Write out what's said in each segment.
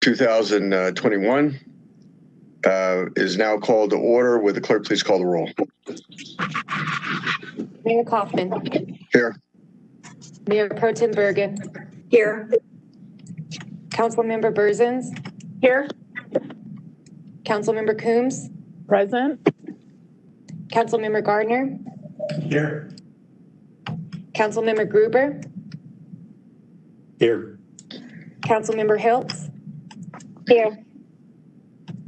2021 is now called to order. Would the clerk please call the roll? Mayor Kaufman. Here. Mayor Pro Tem Bergen. Here. Councilmember Berzins. Here. Councilmember Coombs. Present. Councilmember Gardner. Here. Councilmember Gruber. Here. Councilmember Hiltz. Here.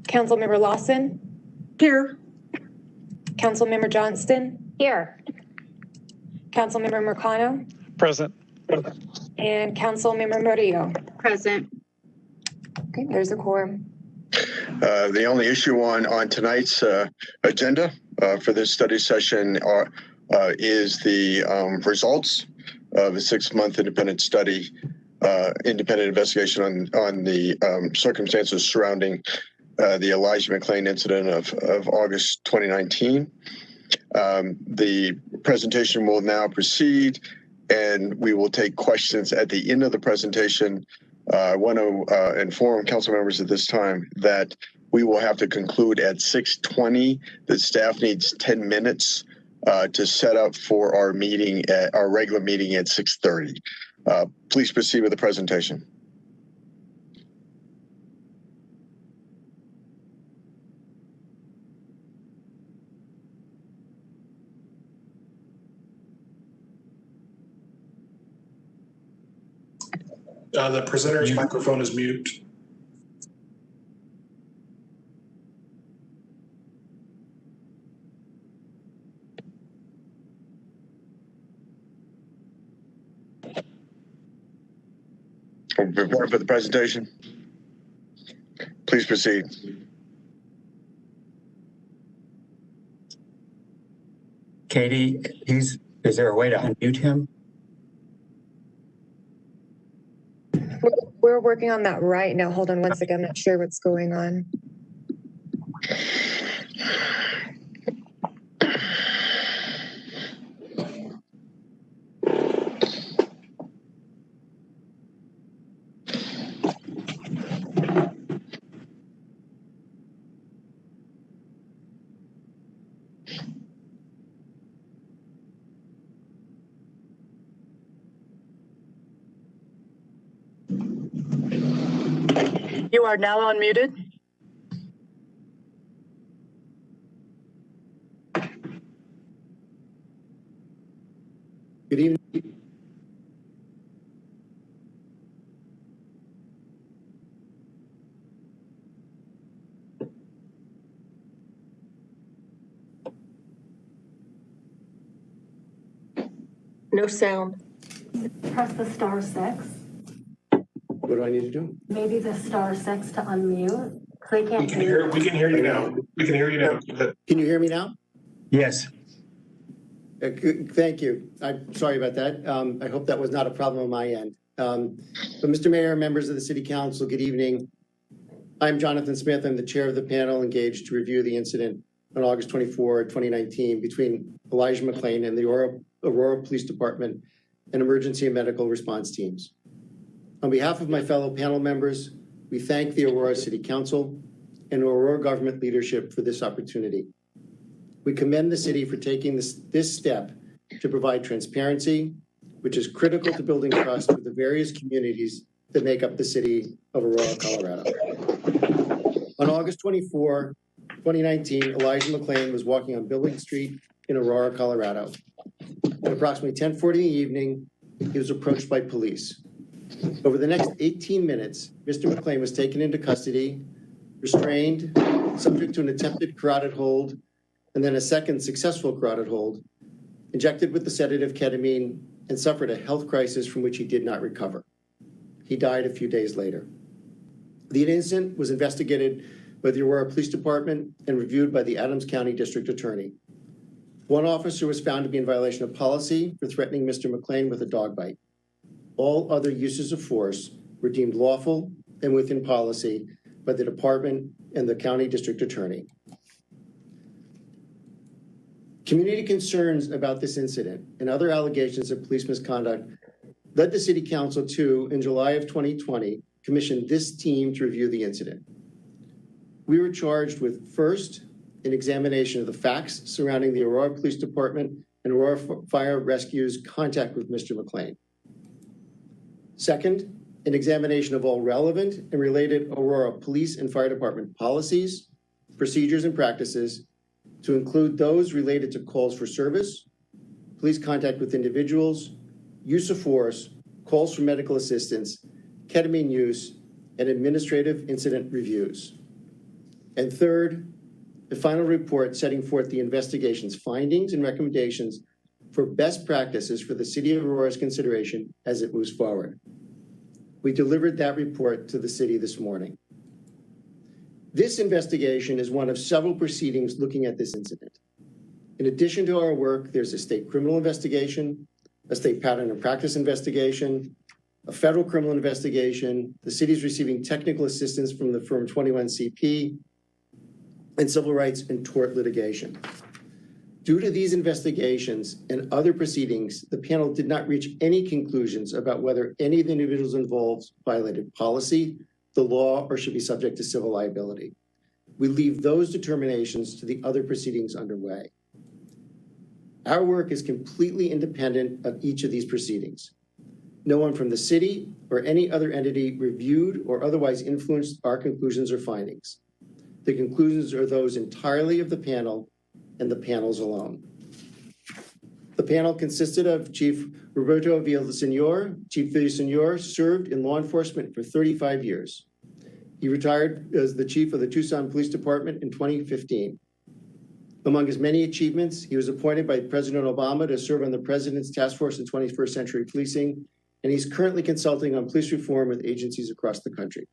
Councilmember Lawson. Here. Councilmember Johnston. Here. Councilmember Mercano. Present. And Councilmember Murillo. Present. Okay, there's a quorum. The only issue on tonight's agenda for this study session is the results of a 6-month independent study, independent investigation on the circumstances surrounding the Elijah McClain incident of August 2019. The presentation will now proceed, and we will take questions at the end of the presentation. I want to inform council members at this time that we will have to conclude at 6:20. The staff needs 10 minutes to set up for our meeting, our regular meeting at 6:30. Please proceed with the presentation. The presenter's microphone is mute. Report for the presentation. Please proceed. Katie, is there a way to unmute him? We're working on that right now. Hold on one second. I'm not sure what's going on. You are now unmuted. Good evening. No sound. Press the *6. What do I need to do? Maybe the *6 to unmute. They can't We can hear you now. We can hear you now. Can you hear me now? Yes. Thank you. I'm sorry about that. I hope that was not a problem on my end. But Mr. Mayor, members of the City Council, good evening. I'm Jonathan Smith. I'm the chair of the panel engaged to review the incident on August 24, 2019 between Elijah McClain and the Aurora Police Department and emergency and medical response teams. On behalf of my fellow panel members, we thank the Aurora City Council and Aurora government leadership for this opportunity. We commend the city for taking this step to provide transparency, which is critical to building trust with the various communities that make up the city of Aurora, Colorado. On August 24, 2019, Elijah McClain was walking on Billings Street in Aurora, Colorado. At approximately 10:40 in the evening, he was approached by police. Over the next 18 minutes, Mr. McClain was taken into custody, restrained, subject to an attempted carotid hold, and then a second successful carotid hold, injected with the sedative ketamine, and suffered a health crisis from which he did not recover. He died a few days later. The incident was investigated by the Aurora Police Department and reviewed by the Adams County District Attorney. One officer was found to be in violation of policy for threatening Mr. McClain with a dog bite. All other uses of force were deemed lawful and within policy by the department and the county district attorney. Community concerns about this incident and other allegations of police misconduct led the City Council to, in July of 2020, commissioned this team to review the incident. We were charged with, first, an examination of the facts surrounding the Aurora Police Department and Aurora Fire Rescue's contact with Mr. McClain. Second, an examination of all relevant and related Aurora Police and Fire Department policies, procedures, and practices, to include those related to calls for service, police contact with individuals, use of force, calls for medical assistance, ketamine use, and administrative incident reviews. And third, the final report setting forth the investigation's findings and recommendations for best practices for the City of Aurora's consideration as it moves forward. We delivered that report to the city this morning. This investigation is one of several proceedings looking at this incident. In addition to our work, there's a state criminal investigation, a state pattern and practice investigation, a federal criminal investigation. The city is receiving technical assistance from the firm 21CP, and civil rights and tort litigation. Due to these investigations and other proceedings, the panel did not reach any conclusions about whether any of the individuals involved violated policy, the law, or should be subject to civil liability. We leave those determinations to the other proceedings underway. Our work is completely independent of each of these proceedings. No one from the city or any other entity reviewed or otherwise influenced our conclusions or findings. The conclusions are those entirely of the panel and the panels alone. The panel consisted of Chief Roberto Villasenor. Chief Villasenor served in law enforcement for 35 years. He retired as the chief of the Tucson Police Department in 2015. Among his many achievements, he was appointed by President Obama to serve on the President's Task Force in 21st Century Policing, and he's currently consulting on police reform with agencies across the country.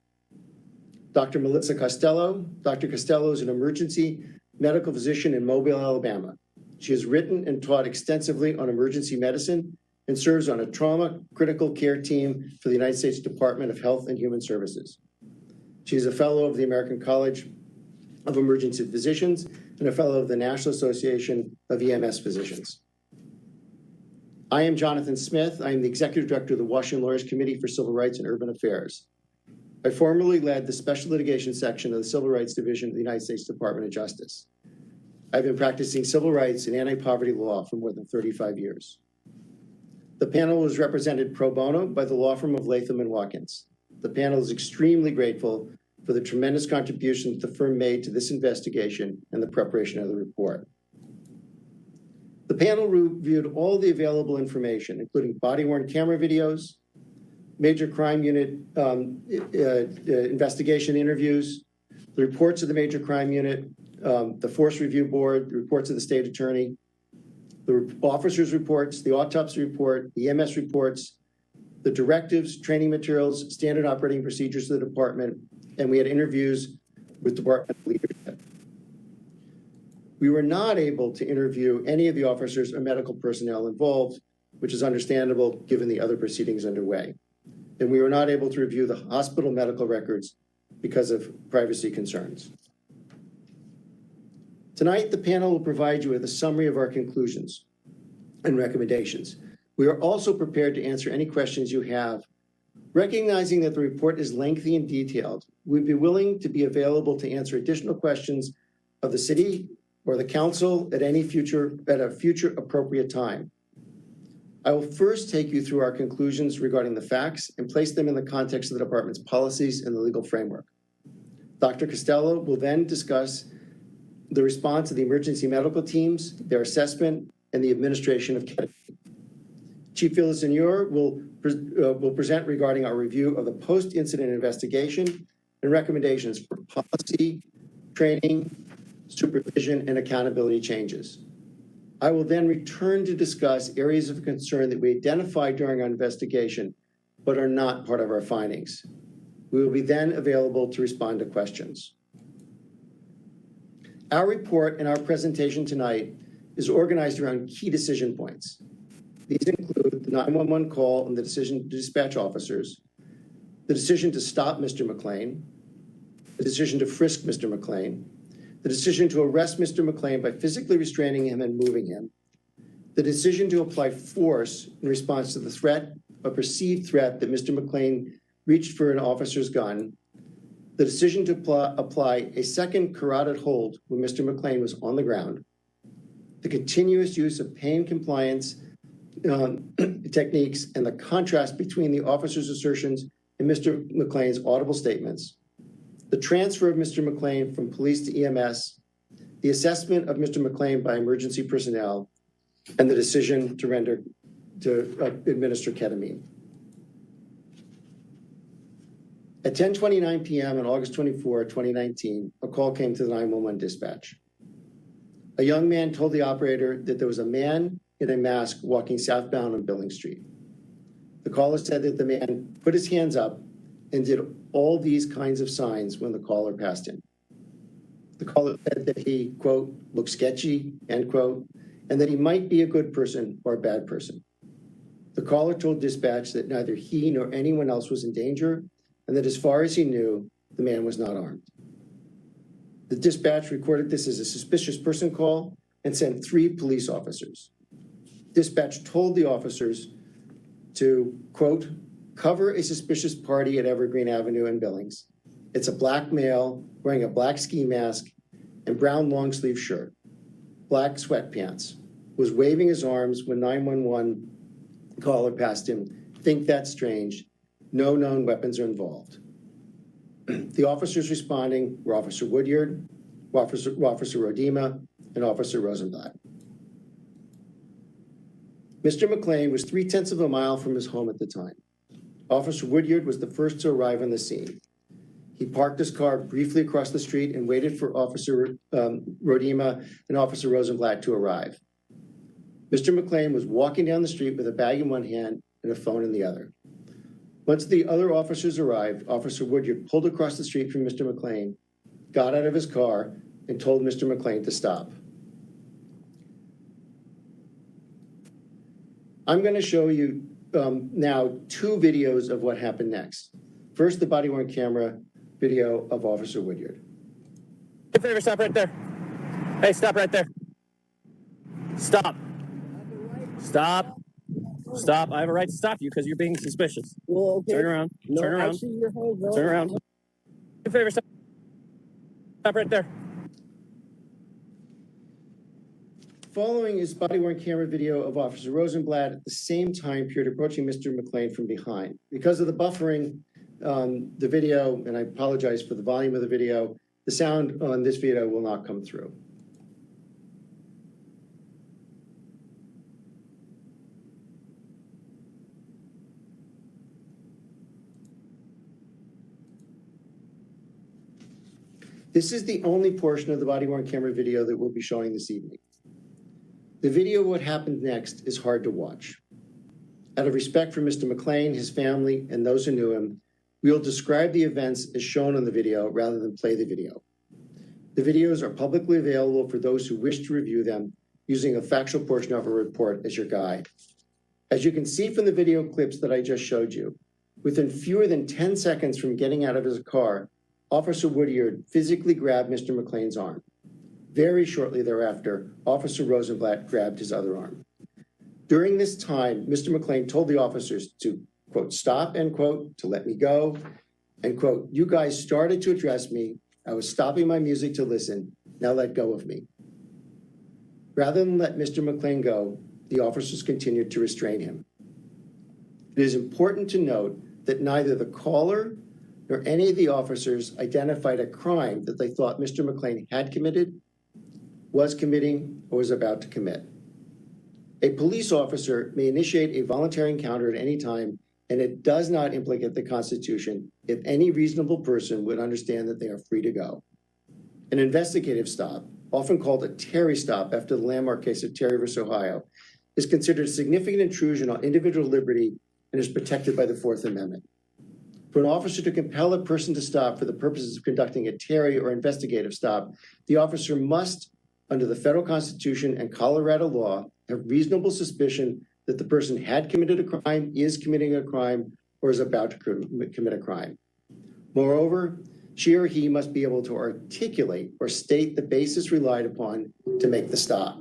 Dr. Melissa Costello. Dr. Costello is an emergency medical physician in Mobile, Alabama. She has written and taught extensively on emergency medicine and serves on a trauma critical care team for the United States Department of Health and Human Services. She is a fellow of the American College of Emergency Physicians and a fellow of the National Association of EMS Physicians. I am Jonathan Smith. I am the Executive Director of the Washington Lawyers Committee for Civil Rights and Urban Affairs. I formerly led the Special Litigation Section of the Civil Rights Division of the United States Department of Justice. I've been practicing civil rights and anti-poverty law for more than 35 years. The panel was represented pro bono by the law firm of Latham & Watkins. The panel is extremely grateful for the tremendous contributions the firm made to this investigation and the preparation of the report. The panel reviewed all the available information, including body-worn camera videos, major crime unit investigation interviews, the reports of the major crime unit, the force review board, the reports of the state attorney, the officers' reports, the autopsy report, the EMS reports, the directives, training materials, standard operating procedures of the department, and we had interviews with department leadership. We were not able to interview any of the officers or medical personnel involved, which is understandable given the other proceedings underway. And we were not able to review the hospital medical records because of privacy concerns. Tonight, the panel will provide you with a summary of our conclusions and recommendations. We are also prepared to answer any questions you have. Recognizing that the report is lengthy and detailed, we'd be willing to be available to answer additional questions of the city or the council at a future appropriate time. I will first take you through our conclusions regarding the facts and place them in the context of the department's policies and the legal framework. Dr. Costello will then discuss the response of the emergency medical teams, their assessment, and the administration of ketamine. Chief Villasenor will present regarding our review of the post-incident investigation and recommendations for policy, training, supervision, and accountability changes. I will then return to discuss areas of concern that we identified during our investigation, but are not part of our findings. We will be then available to respond to questions. Our report and our presentation tonight is organized around key decision points. These include the 911 call and the decision to dispatch officers, the decision to stop Mr. McClain, the decision to frisk Mr. McClain, the decision to arrest Mr. McClain by physically restraining him and moving him, the decision to apply force in response to the threat, a perceived threat that Mr. McClain reached for an officer's gun, the decision to apply a second carotid hold when Mr. McClain was on the ground, the continuous use of pain compliance techniques, and the contrast between the officer's assertions and Mr. McClain's audible statements, the transfer of Mr. McClain from police to EMS, the assessment of Mr. McClain by emergency personnel, and the decision to administer ketamine. At 10:29 p.m. on August 24, 2019, a call came to the 911 dispatch. A young man told the operator that there was a man in a mask walking southbound on Billings Street. The caller said that the man put his hands up and did all these kinds of signs when the caller passed him. The caller said that he, quote, looked sketchy, end quote, and that he might be a good person or a bad person. The caller told dispatch that neither he nor anyone else was in danger, and that as far as he knew, the man was not armed. The dispatch recorded this as a suspicious person call and sent 3 police officers. Dispatch told the officers to, quote, cover a suspicious party at Evergreen Avenue in Billings. It's a black male wearing a black ski mask and brown long sleeve shirt, black sweatpants, was waving his arms when 911 caller passed him. Think that's strange. No known weapons are involved. The officers responding were Officer Woodyard, Officer Rodima, and Officer Rosenblatt. Mr. McClain was 0.3 of a mile from his home at the time. Officer Woodyard was the first to arrive on the scene. He parked his car briefly across the street and waited for Officer Rodima and Officer Rosenblatt to arrive. Mr. McClain was walking down the street with a bag in one hand and a phone in the other. Once the other officers arrived, Officer Woodyard pulled across the street from Mr. McClain, got out of his car, and told Mr. McClain to stop. I'm going to show you now 2 videos of what happened next. First, the body-worn camera video of Officer Woodyard. Do me a favor, stop right there. Hey, stop right there. Stop. Stop. Stop. I have a right to stop you because you're being suspicious. Well, okay. Turn around. No, Turn around. I see your hands up. Turn around. Do me a favor, stop. Stop right there. Following his body-worn camera video of Officer Rosenblatt at the same time period approaching Mr. McClain from behind. Because of the buffering, the video, and I apologize for the volume of the video, the sound on this video will not come through. This is the only portion of the body-worn camera video that we'll be showing this evening. The video of what happened next is hard to watch. Out of respect for Mr. McClain, his family, and those who knew him, we will describe the events as shown on the video rather than play the video. The videos are publicly available for those who wish to review them using a factual portion of a report as your guide. As you can see from the video clips that I just showed you, within fewer than 10 seconds from getting out of his car, Officer Woodyard physically grabbed Mr. McClain's arm. Very shortly thereafter, Officer Rosenblatt grabbed his other arm. During this time, Mr. McClain told the officers to, quote, stop, end quote, to let me go, and quote, you guys started to address me. I was stopping my music to listen. Now let go of me. Rather than let Mr. McClain go, the officers continued to restrain him. It is important to note that neither the caller nor any of the officers identified a crime that they thought Mr. McClain had committed, was committing, or was about to commit. A police officer may initiate a voluntary encounter at any time, and it does not implicate the Constitution if any reasonable person would understand that they are free to go. An investigative stop, often called a Terry stop after the landmark case of Terry versus Ohio, is considered a significant intrusion on individual liberty and is protected by the Fourth Amendment. For an officer to compel a person to stop for the purposes of conducting a Terry or investigative stop, the officer must, under the federal Constitution and Colorado law, have reasonable suspicion that the person had committed a crime, is committing a crime, or is about to commit a crime. Moreover, she or he must be able to articulate or state the basis relied upon to make the stop.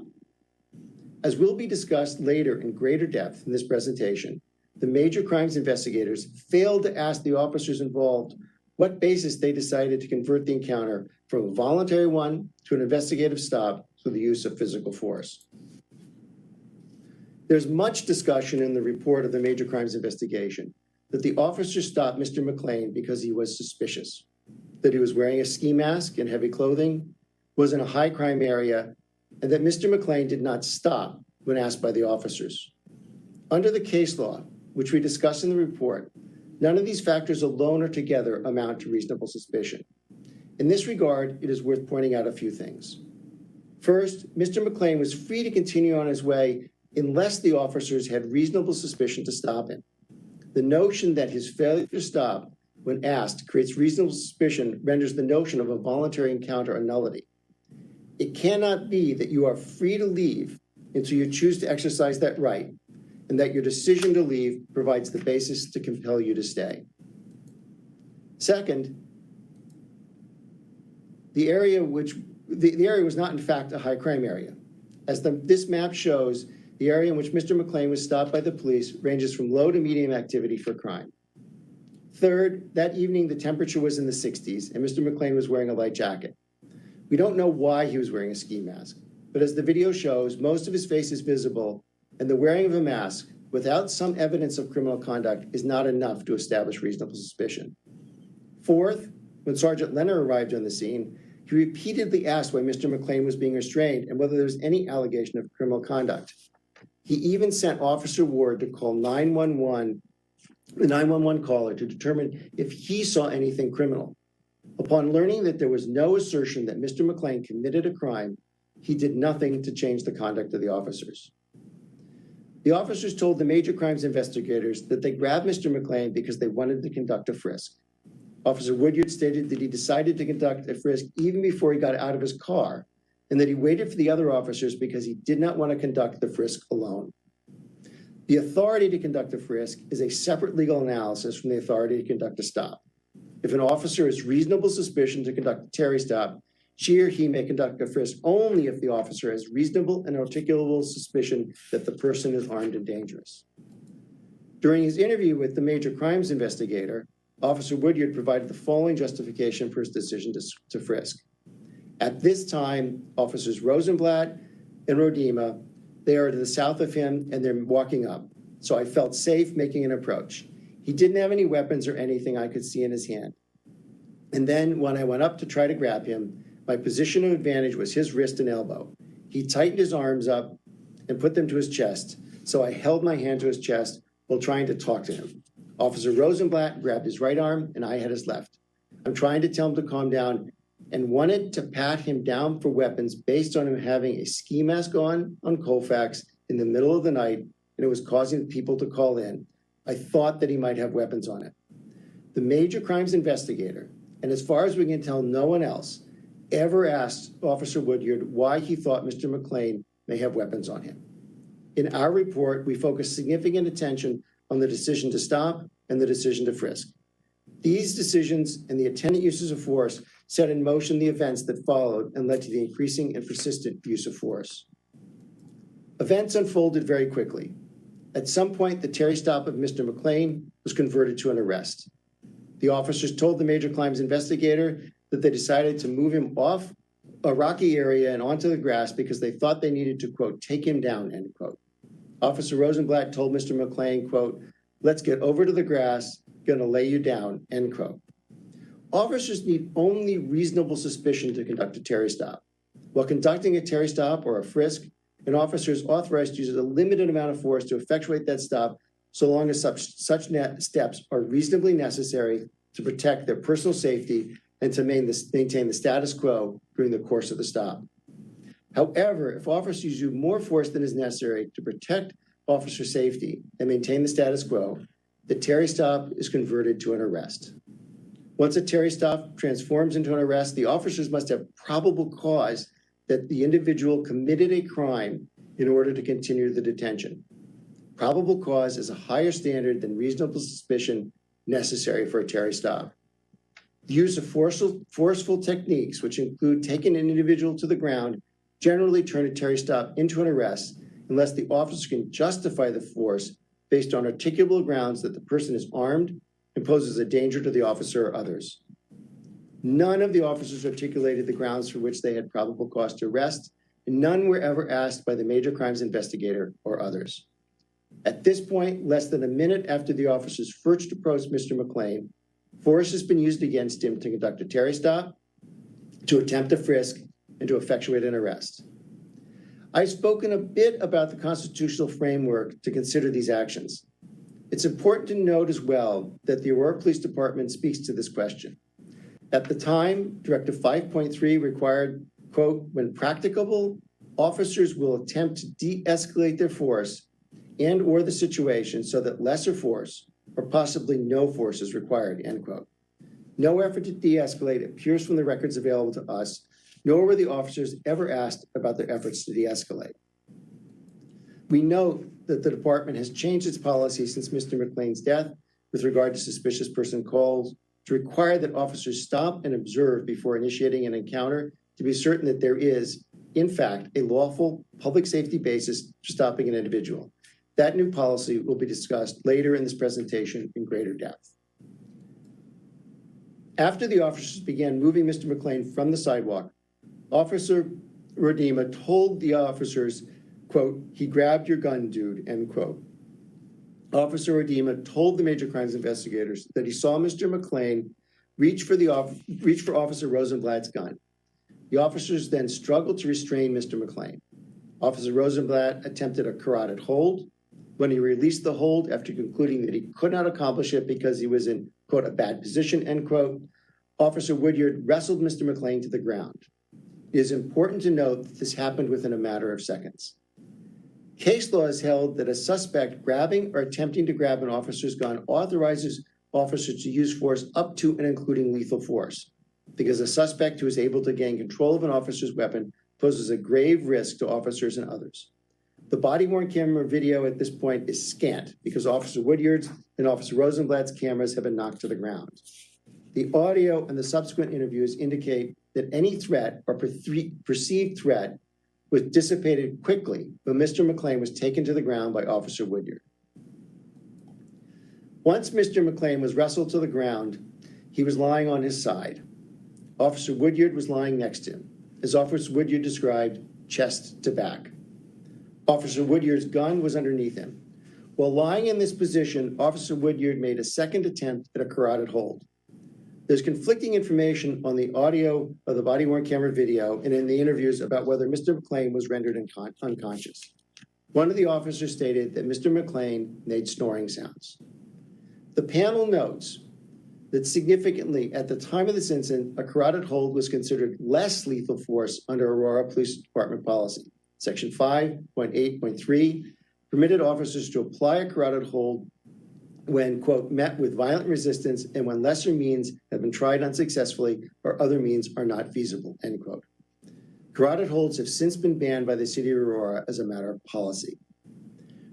As will be discussed later in greater depth in this presentation, the major crimes investigators failed to ask the officers involved what basis they decided to convert the encounter from a voluntary one to an investigative stop through the use of physical force. There's much discussion in the report of the major crimes investigation that the officer stopped Mr. McClain because he was suspicious, that he was wearing a ski mask and heavy clothing, was in a high crime area, and that Mr. McClain did not stop when asked by the officers. Under the case law, which we discuss in the report, none of these factors alone or together amount to reasonable suspicion. In this regard, it is worth pointing out a few things. First, Mr. McClain was free to continue on his way unless the officers had reasonable suspicion to stop him. The notion that his failure to stop when asked creates reasonable suspicion renders the notion of a voluntary encounter a nullity. It cannot be that you are free to leave until you choose to exercise that right, and that your decision to leave provides the basis to compel you to stay. Second, the area was not in fact a high crime area. As this map shows, the area in which Mr. McClain was stopped by the police ranges from low to medium activity for crime. Third, that evening the temperature was in the 60s and Mr. McClain was wearing a light jacket. We don't know why he was wearing a ski mask, but as the video shows, most of his face is visible, and the wearing of a mask without some evidence of criminal conduct is not enough to establish reasonable suspicion. Fourth, when Sergeant Leonard arrived on the scene, he repeatedly asked why Mr. McClain was being restrained and whether there was any allegation of criminal conduct. He even sent Officer Ward to call the 911 caller to determine if he saw anything criminal. Upon learning that there was no assertion that Mr. McClain committed a crime, he did nothing to change the conduct of the officers. The officers told the major crimes investigators that they grabbed Mr. McClain because they wanted to conduct a frisk. Officer Woodyard stated that he decided to conduct a frisk even before he got out of his car, and that he waited for the other officers because he did not want to conduct the frisk alone. The authority to conduct a frisk is a separate legal analysis from the authority to conduct a stop. If an officer has reasonable suspicion to conduct a Terry stop, she or he may conduct a frisk only if the officer has reasonable and articulable suspicion that the person is armed and dangerous. During his interview with the major crimes investigator, Officer Woodyard provided the following justification for his decision to frisk. At this time, Officers Rosenblatt and Rodema, they are to the south of him and they're walking up. So I felt safe making an approach. He didn't have any weapons or anything I could see in his hand. And then when I went up to try to grab him, my position of advantage was his wrist and elbow. He tightened his arms up and put them to his chest. So I held my hand to his chest while trying to talk to him. Officer Rosenblatt grabbed his right arm and I had his left. I'm trying to tell him to calm down and wanted to pat him down for weapons based on him having a ski mask on Colfax in the middle of the night, and it was causing people to call in. I thought that he might have weapons on it. The major crimes investigator, and as far as we can tell, no one else, ever asked Officer Woodyard why he thought Mr. McClain may have weapons on him. In our report, we focused significant attention on the decision to stop and the decision to frisk. These decisions and the attendant uses of force set in motion the events that followed and led to the increasing and persistent use of force. Events unfolded very quickly. At some point, the Terry stop of Mr. McClain was converted to an arrest. The officers told the major crimes investigator that they decided to move him off a rocky area and onto the grass because they thought they needed to, quote, take him down, end quote. Officer Rosenblatt told Mr. McClain, quote, let's get over to the grass, gonna lay you down, end quote. Officers need only reasonable suspicion to conduct a Terry stop. While conducting a Terry stop or a frisk, an officer is authorized to use a limited amount of force to effectuate that stop so long as such steps are reasonably necessary to protect their personal safety and to maintain the status quo during the course of the stop. However, if officers use more force than is necessary to protect officer safety and maintain the status quo, the Terry stop is converted to an arrest. Once a Terry stop transforms into an arrest, the officers must have probable cause that the individual committed a crime in order to continue the detention. Probable cause is a higher standard than reasonable suspicion necessary for a Terry stop. The use of forceful techniques, which include taking an individual to the ground, generally turn a Terry stop into an arrest unless the officer can justify the force based on articulable grounds that the person is armed and poses a danger to the officer or others. None of the officers articulated the grounds for which they had probable cause to arrest, and none were ever asked by the major crimes investigator or others. At this point, less than a minute after the officers first approached Mr. McClain, force has been used against him to conduct a Terry stop, to attempt a frisk, and to effectuate an arrest. I've spoken a bit about the constitutional framework to consider these actions. It's important to note as well that the Aurora Police Department speaks to this question. At the time, Directive 5.3 required, quote, when practicable, officers will attempt to de-escalate their force and or the situation so that lesser force or possibly no force is required, end quote. No effort to de-escalate appears from the records available to us, nor were the officers ever asked about their efforts to de-escalate. We note that the department has changed its policy since Mr. McClain's death with regard to suspicious person calls to require that officers stop and observe before initiating an encounter to be certain that there is, in fact, a lawful public safety basis for stopping an individual. That new policy will be discussed later in this presentation in greater depth. After the officers began moving Mr. McClain from the sidewalk, Officer Rodema told the officers, quote, he grabbed your gun, dude, end quote. Officer Rodema told the major crimes investigators that he saw Mr. McClain reach for Officer Rosenblatt's gun. The officers then struggled to restrain Mr. McClain. Officer Rosenblatt attempted a carotid hold. When he released the hold after concluding that he could not accomplish it because he was in, quote, a bad position, end quote, Officer Woodyard wrestled Mr. McClain to the ground. It is important to note that this happened within a matter of seconds. Case law has held that a suspect grabbing or attempting to grab an officer's gun authorizes officers to use force up to and including lethal force, because a suspect who is able to gain control of an officer's weapon poses a grave risk to officers and others. The body-worn camera video at this point is scant because Officer Woodyard's and Officer Rosenblatt's cameras have been knocked to the ground. The audio and the subsequent interviews indicate that any threat or perceived threat was dissipated quickly when Mr. McClain was taken to the ground by Officer Woodyard. Once Mr. McClain was wrestled to the ground, he was lying on his side. Officer Woodyard was lying next to him, as Officer Woodyard described, chest to back. Officer Woodyard's gun was underneath him. While lying in this position, Officer Woodyard made a second attempt at a carotid hold. There's conflicting information on the audio of the body-worn camera video and in the interviews about whether Mr. McClain was rendered unconscious. One of the officers stated that Mr. McClain made snoring sounds. The panel notes that significantly at the time of this incident, a carotid hold was considered less lethal force under Aurora Police Department policy. Section 5.8.3 permitted officers to apply a carotid hold when, quote, met with violent resistance and when lesser means have been tried unsuccessfully or other means are not feasible, end quote. Carotid holds have since been banned by the city of Aurora as a matter of policy.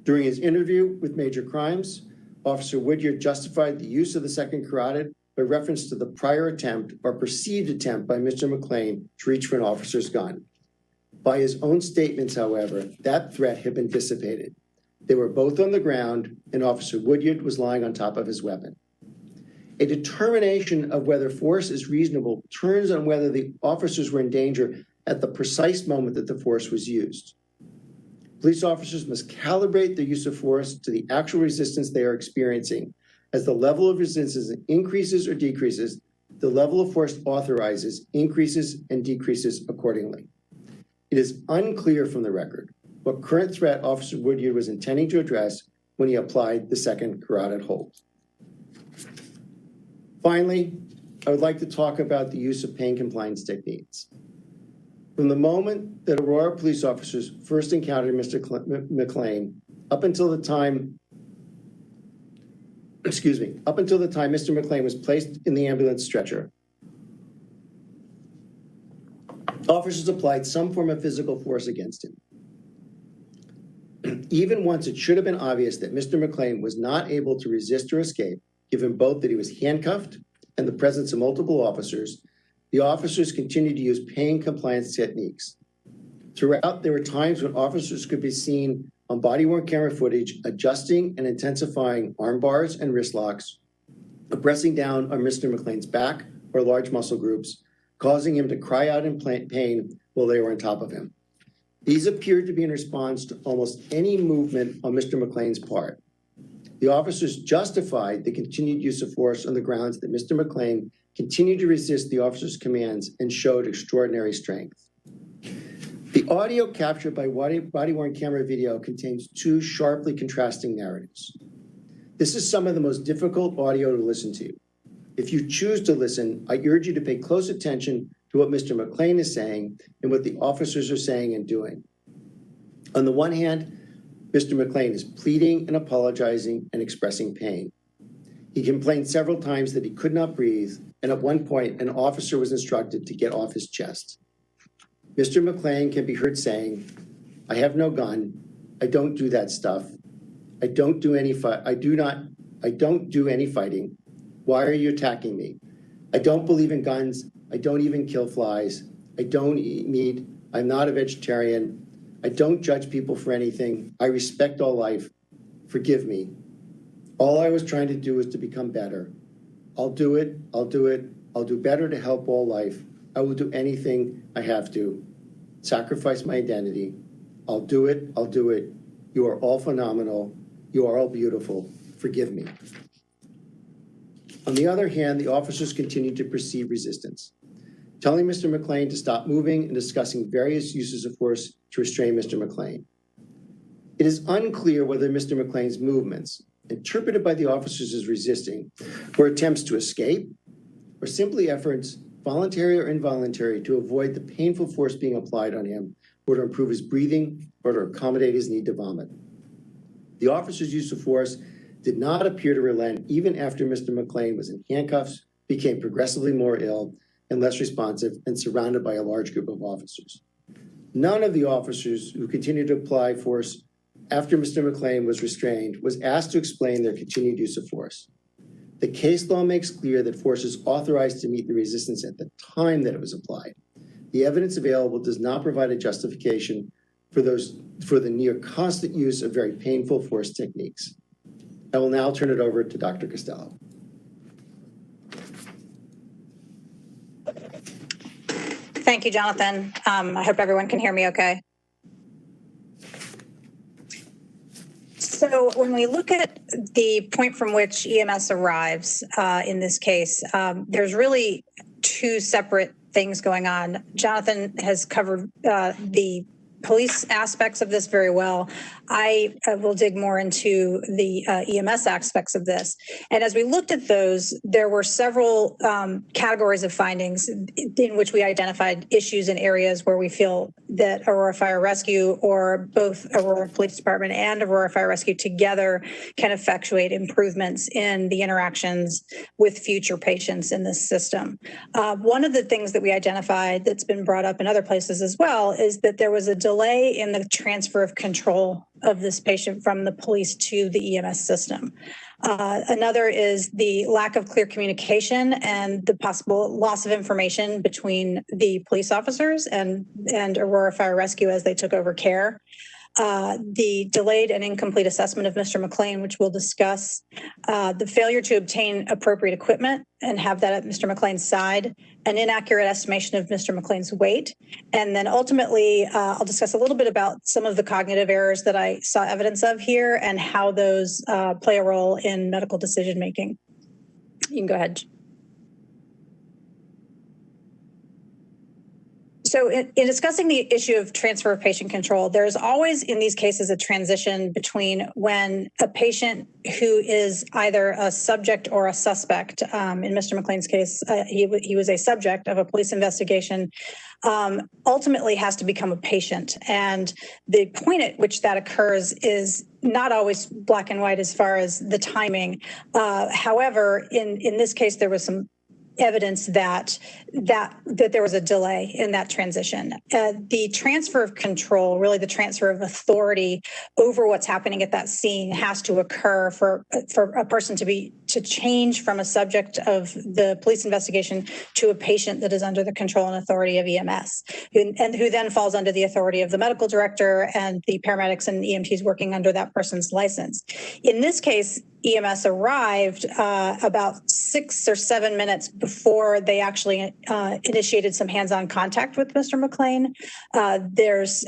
During his interview with Major Crimes, Officer Woodyard justified the use of the second carotid by reference to the prior attempt or perceived attempt by Mr. McClain to reach for an officer's gun. By his own statements, however, that threat had been dissipated. They were both on the ground and Officer Woodyard was lying on top of his weapon. A determination of whether force is reasonable turns on whether the officers were in danger at the precise moment that the force was used. Police officers must calibrate their use of force to the actual resistance they are experiencing. As the level of resistance increases or decreases, the level of force authorizes increases and decreases accordingly. It is unclear from the record what current threat Officer Woodyard was intending to address when he applied the second carotid hold. Finally, I would like to talk about the use of pain compliance techniques. From the moment that Aurora police officers first encountered Mr. McClain, up until the time Mr. McClain was placed in the ambulance stretcher, officers applied some form of physical force against him. Even once it should have been obvious that Mr. McClain was not able to resist or escape, given both that he was handcuffed and the presence of multiple officers, the officers continued to use pain compliance techniques. Throughout, there were times when officers could be seen on body-worn camera footage adjusting and intensifying arm bars and wrist locks, pressing down on Mr. McClain's back or large muscle groups, causing him to cry out in pain while they were on top of him. These appeared to be in response to almost any movement on Mr. McClain's part. The officers justified the continued use of force on the grounds that Mr. McClain continued to resist the officer's commands and showed extraordinary strength. The audio captured by body-worn camera video contains two sharply contrasting narratives. This is some of the most difficult audio to listen to. If you choose to listen, I urge you to pay close attention to what Mr. McClain is saying and what the officers are saying and doing. On the one hand, Mr. McClain is pleading and apologizing and expressing pain. He complained several times that he could not breathe, and at one point, an officer was instructed to get off his chest. Mr. McClain can be heard saying, "I have no gun. I don't do that stuff. I don't do any fighting. Why are you attacking me? I don't believe in guns. I don't even kill flies. I don't eat meat. I'm not a vegetarian. I don't judge people for anything. I respect all life. Forgive me. All I was trying to do was to become better. I'll do it. I'll do it. I'll do better to help all life. I will do anything I have to. Sacrifice my identity. I'll do it. I'll do it. You are all phenomenal. You are all beautiful. Forgive me." On the other hand, the officers continued to perceive resistance, telling Mr. McClain to stop moving and discussing various uses of force to restrain Mr. McClain. It is unclear whether Mr. McClain's movements, interpreted by the officers as resisting, were attempts to escape or simply efforts, voluntary or involuntary, to avoid the painful force being applied on him or to improve his breathing or to accommodate his need to vomit. The officers' use of force did not appear to relent even after Mr. McClain was in handcuffs, became progressively more ill and less responsive, and surrounded by a large group of officers. None of the officers who continued to apply force after Mr. McClain was restrained was asked to explain their continued use of force. The case law makes clear that force is authorized to meet the resistance at the time that it was applied. The evidence available does not provide a justification for the near constant use of very painful force techniques. I will now turn it over to Dr. Costello. Thank you, Jonathan. I hope everyone can hear me okay. So when we look at the point from which EMS arrives in this case, there's really two separate things going on. Jonathan has covered the police aspects of this very well. I will dig more into the EMS aspects of this. And as we looked at those, there were several categories of findings in which we identified issues in areas where we feel that Aurora Fire Rescue, or both Aurora Police Department and Aurora Fire Rescue together, can effectuate improvements in the interactions with future patients in this system. One of the things that we identified that's been brought up in other places as well is that there was a delay in the transfer of control of this patient from the police to the EMS system. Another is the lack of clear communication and the possible loss of information between the police officers and Aurora Fire Rescue as they took over care. The delayed and incomplete assessment of Mr. McClain, which we'll discuss, the failure to obtain appropriate equipment and have that at Mr. McClain's side, an inaccurate estimation of Mr. McClain's weight, and then ultimately, I'll discuss a little bit about some of the cognitive errors that I saw evidence of here and how those play a role in medical decision-making. You can go ahead. So in discussing the issue of transfer of patient control, there's always in these cases a transition between when a patient who is either a subject or a suspect, in Mr. McClain's case, he was a subject of a police investigation, ultimately has to become a patient. And the point at which that occurs is not always black and white as far as the timing. However, in this case, there was some evidence that there was a delay in that transition. The transfer of control, really the transfer of authority over what's happening at that scene, has to occur for a person to to change from a subject of the police investigation to a patient that is under the control and authority of EMS, who then falls under the authority of the medical director and the paramedics and EMTs working under that person's license. In this case, EMS arrived about 6 or 7 minutes before they actually initiated some hands-on contact with Mr. McClain. There's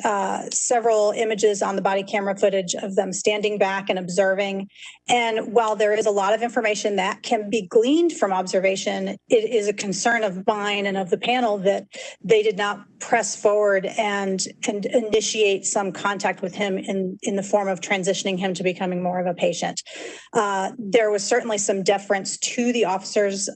several images on the body camera footage of them standing back and observing. And while there is a lot of information that can be gleaned from observation, it is a concern of mine and of the panel that they did not press forward and initiate some contact with him in the form of transitioning him to becoming more of a patient. There was certainly some deference to the officers.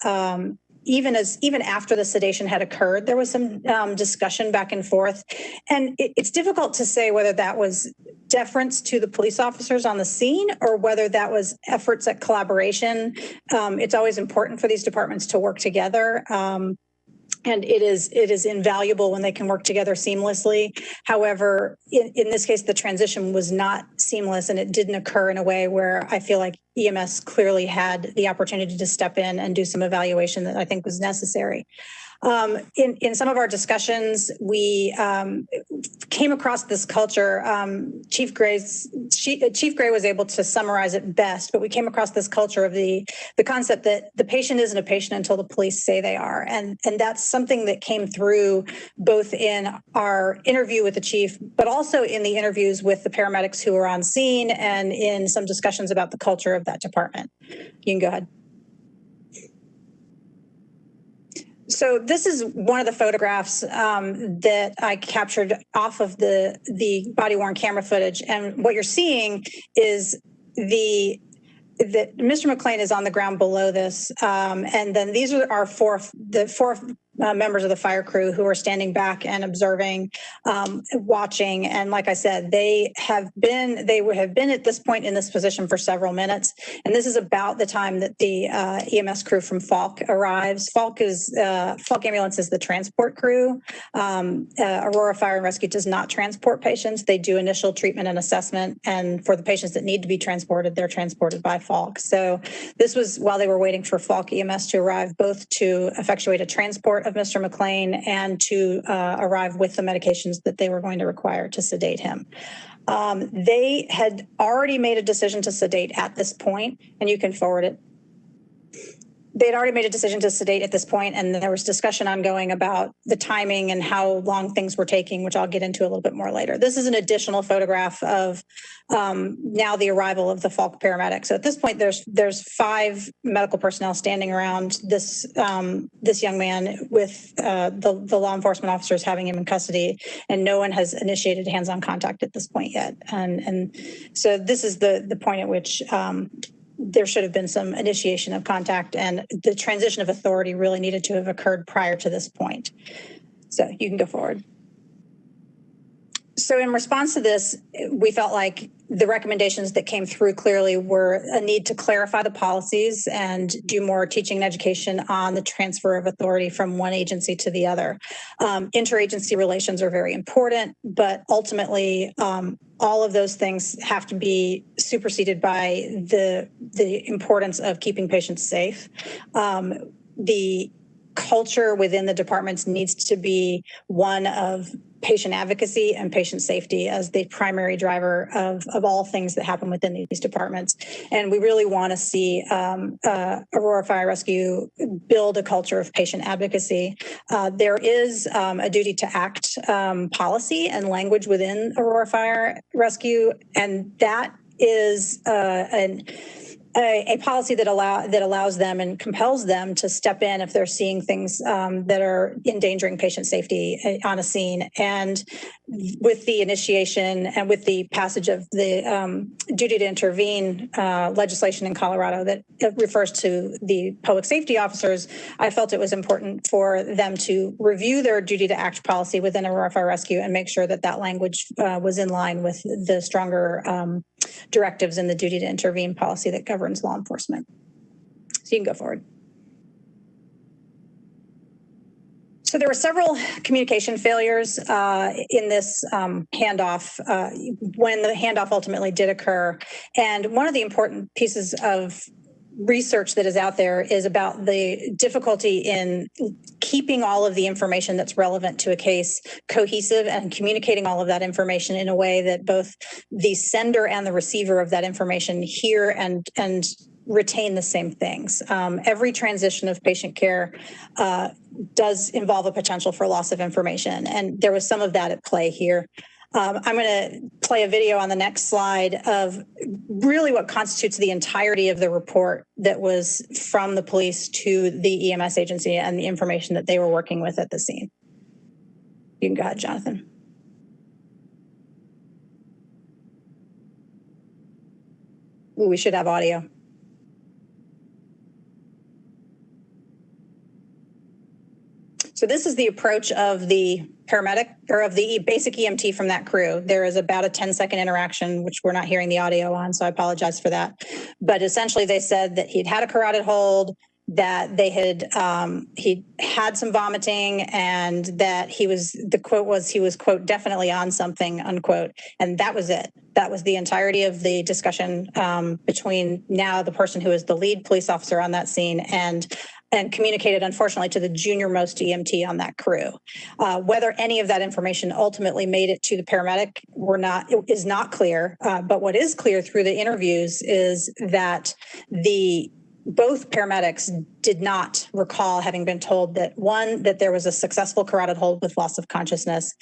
Even after the sedation had occurred, there was some discussion back and forth. And it's difficult to say whether that was deference to the police officers on the scene or whether that was efforts at collaboration. It's always important for these departments to work together. And it is invaluable when they can work together seamlessly. However, in this case, the transition was not seamless and it didn't occur in a way where I feel like EMS clearly had the opportunity to step in and do some evaluation that I think was necessary. In some of our discussions, we came across this culture. Chief Gray was able to summarize it best, but we came across this culture of the concept that the patient isn't a patient until the police say they are. And that's something that came through both in our interview with the chief, but also in the interviews with the paramedics who were on scene and in some discussions about the culture of that department. You can go ahead. So this is one of the photographs that I captured off of the body-worn camera footage. And what you're seeing is that Mr. McClain is on the ground below this. And then these are our four members of the fire crew who are standing back and observing, watching. And like I said, they have been at this point in this position for several minutes. And this is about the time that the EMS crew from Falk arrives. Falk Ambulance is the transport crew. Aurora Fire and Rescue does not transport patients. They do initial treatment and assessment. And for the patients that need to be transported, they're transported by Falk. So this was while they were waiting for Falk EMS to arrive, both to effectuate a transport of Mr. McClain and to arrive with the medications that they were going to require to sedate him. They had already made a decision to sedate at this point, and you can forward it. They'd already made a decision to sedate at this point, and there was discussion ongoing about the timing and how long things were taking, which I'll get into a little bit more later. This is an additional photograph of now the arrival of the Falk paramedics. So at this point, there's 5 medical personnel standing around this young man with the law enforcement officers having him in custody, and no one has initiated hands-on contact at this point yet. And so this is the point at which there should have been some initiation of contact, and the transition of authority really needed to have occurred prior to this point. So you can go forward. So in response to this, we felt like the recommendations that came through clearly were a need to clarify the policies and do more teaching and education on the transfer of authority from one agency to the other. Interagency relations are very important, but ultimately all of those things have to be superseded by the importance of keeping patients safe. The culture within the departments needs to be one of patient advocacy and patient safety as the primary driver of all things that happen within these departments. And we really want to see Aurora Fire Rescue build a culture of patient advocacy. There is a duty to act policy and language within Aurora Fire Rescue, and that is a policy that allows them and compels them to step in if they're seeing things that are endangering patient safety on a scene. And with the initiation and with the passage of the duty to intervene legislation in Colorado that refers to the public safety officers, I felt it was important for them to review their duty to act policy within Aurora Fire Rescue and make sure that that language was in line with the stronger directives in the duty to intervene policy that governs law enforcement. So you can go forward. So there were several communication failures in this handoff when the handoff ultimately did occur. And one of the important pieces of research that is out there is about the difficulty in keeping all of the information that's relevant to a case cohesive and communicating all of that information in a way that both the sender and the receiver of that information hear and retain the same things. Every transition of patient care does involve a potential for loss of information, and there was some of that at play here. I'm going to play a video on the next slide of really what constitutes the entirety of the report that was from the police to the EMS agency and the information that they were working with at the scene. You can go ahead, Jonathan. Ooh, we should have audio. So this is the approach of the paramedic or of the basic EMT from that crew. There is about a 10-second interaction, which we're not hearing the audio on, so I apologize for that. But essentially they said that he'd had a carotid hold, that they had he had some vomiting, and that the quote was he was, quote, definitely on something, unquote. And that was it. That was the entirety of the discussion between now the person who is the lead police officer on that scene and communicated, unfortunately, to the junior most EMT on that crew. Whether any of that information ultimately made it to the paramedic is not clear. But what is clear through the interviews is that both paramedics did not recall having been told that, one, that there was a successful carotid hold with loss of consciousness,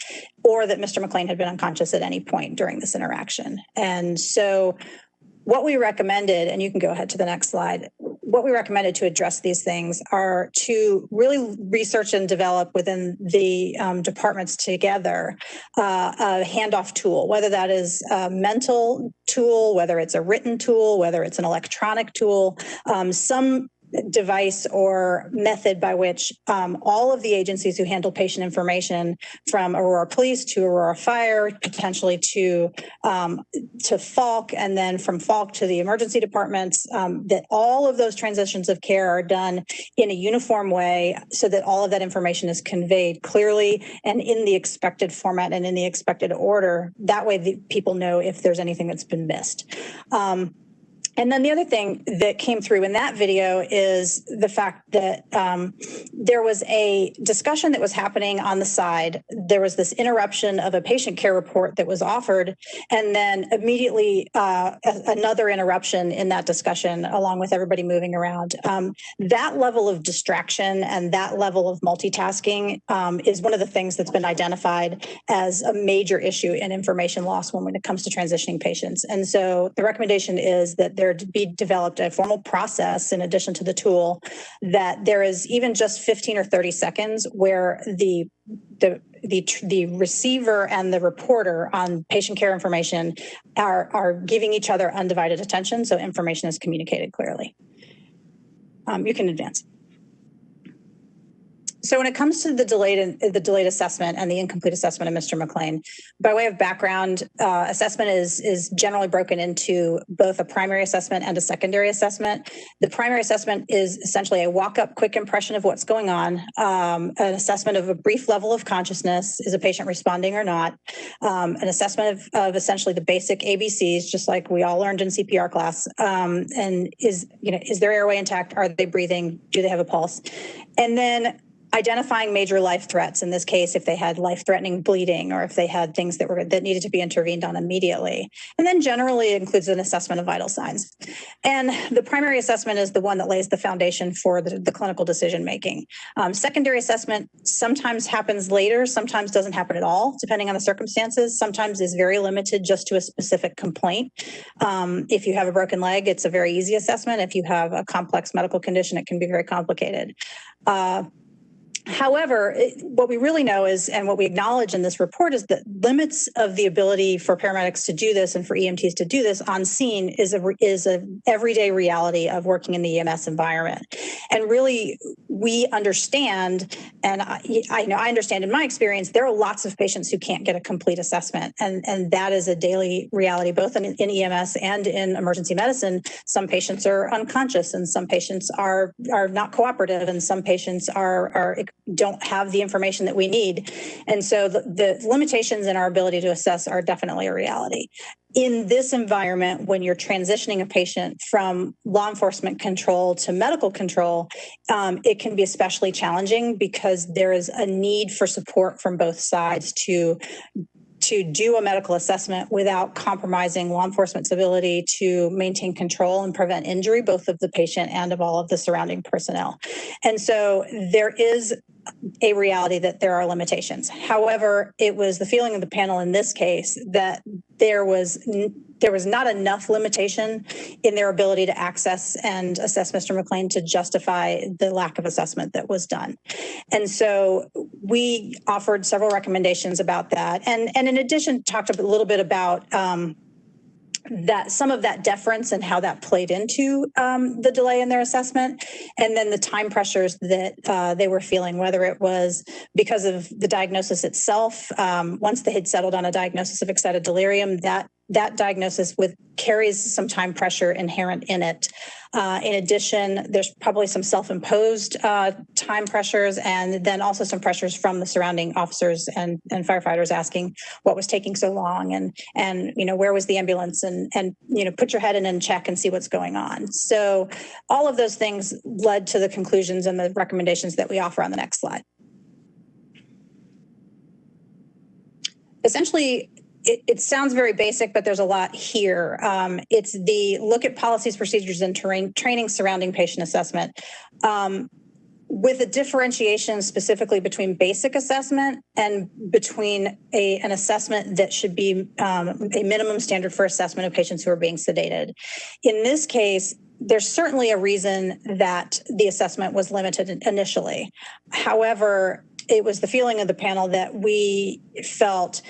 or that Mr. McClain had been unconscious at any point during this interaction. And so what we recommended, and you can go ahead to the next slide, what we recommended to address these things are to really research and develop within the departments together a handoff tool, whether that is a mental tool, whether it's a written tool, whether it's an electronic tool, some device or method by which all of the agencies who handle patient information, from Aurora Police to Aurora Fire, potentially to Falk, and then from Falk to the emergency departments, that all of those transitions of care are done in a uniform way so that all of that information is conveyed clearly and in the expected format and in the expected order. That way the people know if there's anything that's been missed. And then the other thing that came through in that video is the fact that there was a discussion that was happening on the side. There was this interruption of a patient care report that was offered, and then immediately another interruption in that discussion, along with everybody moving around. That level of distraction and that level of multitasking is one of the things that's been identified as a major issue in information loss when it comes to transitioning patients. And so the recommendation is that there be developed a formal process in addition to the tool, that there is even just 15 or 30 seconds where the receiver and the reporter on patient care information are giving each other undivided attention, so information is communicated clearly. You can advance. So when it comes to the delayed assessment and the incomplete assessment of Mr. McClain, by way of background, assessment is generally broken into both a primary assessment and a secondary assessment. The primary assessment is essentially a walk-up quick impression of what's going on, an assessment of a brief level of consciousness, is a patient responding or not, an assessment of essentially the basic ABCs, just like we all learned in CPR class, and is their airway intact? Are they breathing? Do they have a pulse? And then identifying major life threats, in this case, if they had life-threatening bleeding or if they had things that needed to be intervened on immediately. And then generally includes an assessment of vital signs. And the primary assessment is the one that lays the foundation for the clinical decision-making. Secondary assessment sometimes happens later, sometimes doesn't happen at all, depending on the circumstances. Sometimes is very limited just to a specific complaint. If you have a broken leg, it's a very easy assessment. If you have a complex medical condition, it can be very complicated. However, what we really know is, and what we acknowledge in this report, is that limits of the ability for paramedics to do this and for EMTs to do this on scene is a everyday reality of working in the EMS environment. And really, we understand, and I understand in my experience, there are lots of patients who can't get a complete assessment, and that is a daily reality, both in EMS and in emergency medicine. Some patients are unconscious, and some patients are not cooperative, and some patients don't have the information that we need. And so the limitations in our ability to assess are definitely a reality. in this environment, when you're transitioning a patient from law enforcement control to medical control, it can be especially challenging because there is a need for support from both sides to do a medical assessment without compromising law enforcement's ability to maintain control and prevent injury, both of the patient and of all of the surrounding personnel. And so there is a reality that there are limitations. However, it was the feeling of the panel in this case that there was not enough limitation in their ability to access and assess Mr. McClain to justify the lack of assessment that was done. And so we offered several recommendations about that. And in addition, talked a little bit about that some of that deference and how that played into the delay in their assessment, and then the time pressures that they were feeling, whether it was because of the diagnosis itself. Once they had settled on a diagnosis of excited delirium, that diagnosis carries some time pressure inherent in it. In addition, there's probably some self-imposed time pressures, and then also some pressures from the surrounding officers and firefighters asking what was taking so long, and where was the ambulance, and put your head in and check and see what's going on. So all of those things led to the conclusions and the recommendations that we offer on the next slide. Essentially, it sounds very basic, but there's a lot here. It's the look at policies, procedures, and training surrounding patient assessment, with a differentiation specifically between basic assessment and between an assessment that should be a minimum standard for assessment of patients who are being sedated. In this case, there's certainly a reason that the assessment was limited initially. However, it was the feeling of the panel that we felt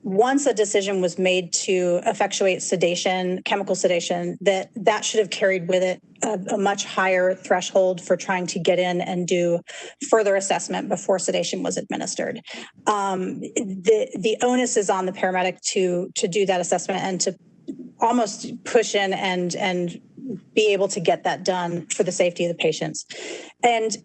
once a decision was made to effectuate sedation, chemical sedation, that should have carried with it a much higher threshold for trying to get in and do further assessment before sedation was administered. The onus is on the paramedic to do that assessment and to almost push in and be able to get that done for the safety of the patients. And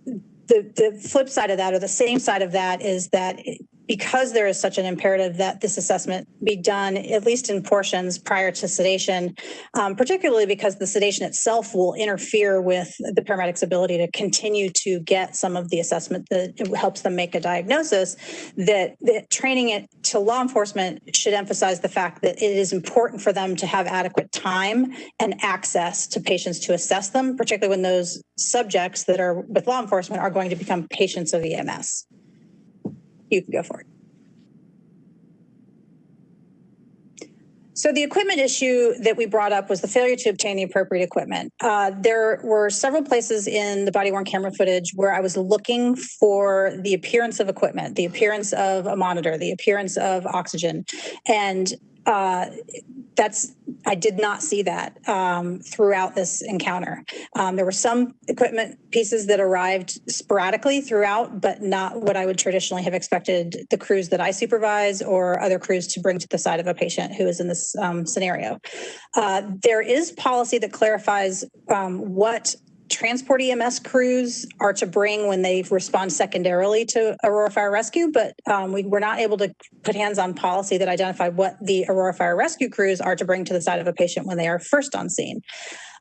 the flip side of that, or the same side of that, is that because there is such an imperative that this assessment be done, at least in portions prior to sedation, particularly because the sedation itself will interfere with the paramedic's ability to continue to get some of the assessment that helps them make a diagnosis, that training it to law enforcement should emphasize the fact that it is important for them to have adequate time and access to patients to assess them, particularly when those subjects that are with law enforcement are going to become patients of EMS. You can go for it. So the equipment issue that we brought up was the failure to obtain the appropriate equipment. There were several places in the body-worn camera footage where I was looking for the appearance of equipment, the appearance of a monitor, the appearance of oxygen, and I did not see that throughout this encounter. There were some equipment pieces that arrived sporadically throughout, but not what I would traditionally have expected the crews that I supervise or other crews to bring to the side of a patient who is in this scenario. There is policy that clarifies what transport EMS crews are to bring when they respond secondarily to Aurora Fire Rescue, but we were not able to put hands on policy that identified what the Aurora Fire Rescue crews are to bring to the side of a patient when they are first on scene.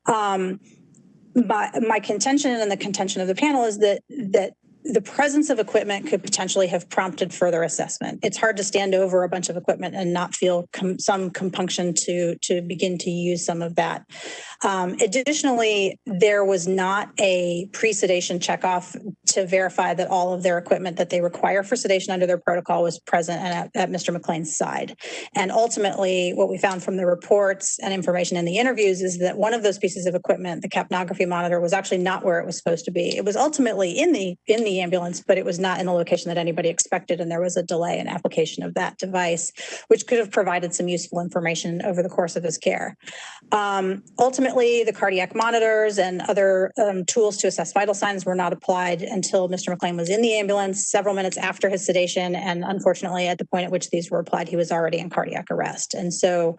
My contention and the contention of the panel is that the presence of equipment could potentially have prompted further assessment. It's hard to stand over a bunch of equipment and not feel some compunction to begin to use some of that. Additionally, there was not a pre-sedation checkoff to verify that all of their equipment that they require for sedation under their protocol was present and at Mr. McClain's side. And ultimately, what we found from the reports and information in the interviews is that one of those pieces of equipment, the capnography monitor, was actually not where it was supposed to be. It was ultimately in the ambulance, but it was not in the location that anybody expected, and there was a delay in application of that device, which could have provided some useful information over the course of his care. Ultimately, the cardiac monitors and other tools to assess vital signs were not applied until Mr. McClain was in the ambulance several minutes after his sedation, and unfortunately, at the point at which these were applied, he was already in cardiac arrest. And so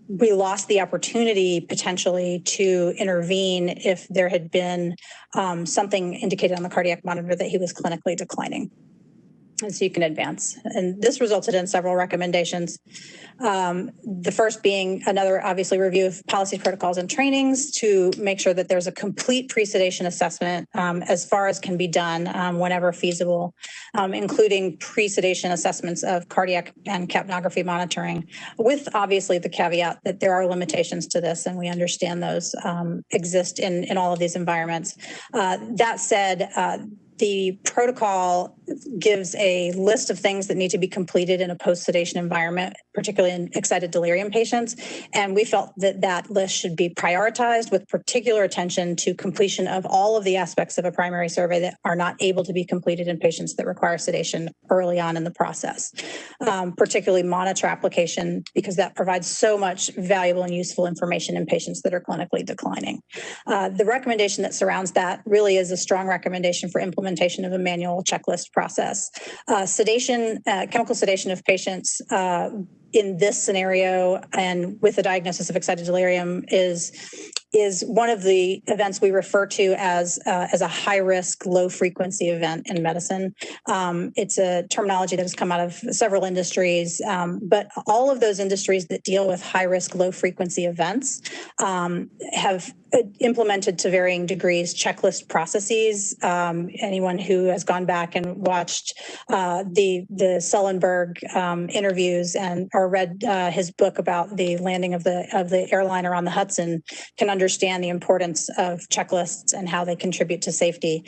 we lost the opportunity potentially to intervene if there had been something indicated on the cardiac monitor that he was clinically declining. And so you can advance. And this resulted in several recommendations. The first being another, obviously, review of policy protocols and trainings to make sure that there's a complete pre-sedation assessment as far as can be done whenever feasible, including pre-sedation assessments of cardiac and capnography monitoring, with obviously the caveat that there are limitations to this, and we understand those exist in all of these environments. That said, the protocol gives a list of things that need to be completed in a post-sedation environment, particularly in excited delirium patients. And we felt that that list should be prioritized with particular attention to completion of all of the aspects of a primary survey that are not able to be completed in patients that require sedation early on in the process, particularly monitor application, because that provides so much valuable and useful information in patients that are clinically declining. The recommendation that surrounds that really is a strong recommendation for implementation of a manual checklist process. Chemical sedation of patients in this scenario and with the diagnosis of excited delirium is one of the events we refer to as a high risk, low frequency event in medicine. It's a terminology that has come out of several industries, but all of those industries that deal with high risk, low frequency events have implemented to varying degrees checklist processes. Anyone who has gone back and watched the Sullenberg interviews or read his book about the landing of the airliner on the Hudson can understand the importance of checklists and how they contribute to safety,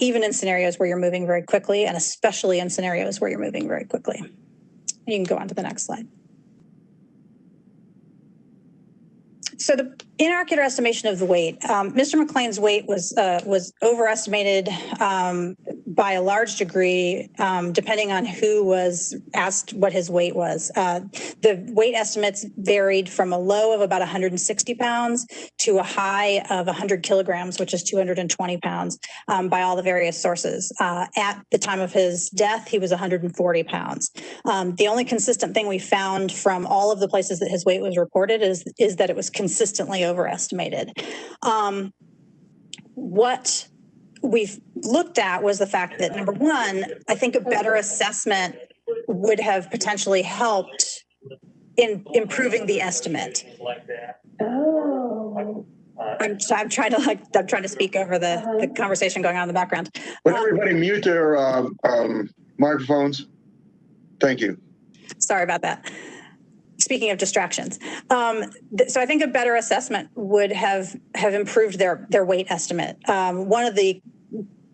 even in scenarios where you're moving very quickly, and especially in scenarios where you're moving very quickly. You can go on to the next slide. So the inaccurate estimation of the weight, Mr. McClain's weight was overestimated by a large degree, depending on who was asked what his weight was. The weight estimates varied from a low of about 160 pounds to a high of 100 kilograms, which is 220 pounds, by all the various sources. At the time of his death, he was 140 pounds. The only consistent thing we found from all of the places that his weight was reported is that it was consistently overestimated. What we've looked at was the fact that, number one, I think a better assessment would have potentially helped in improving the estimate. Oh. I'm trying to speak over the conversation going on in the background. Would everybody mute their microphones? Thank you. Sorry about that. Speaking of distractions. So I think a better assessment would have improved their weight estimate. One of the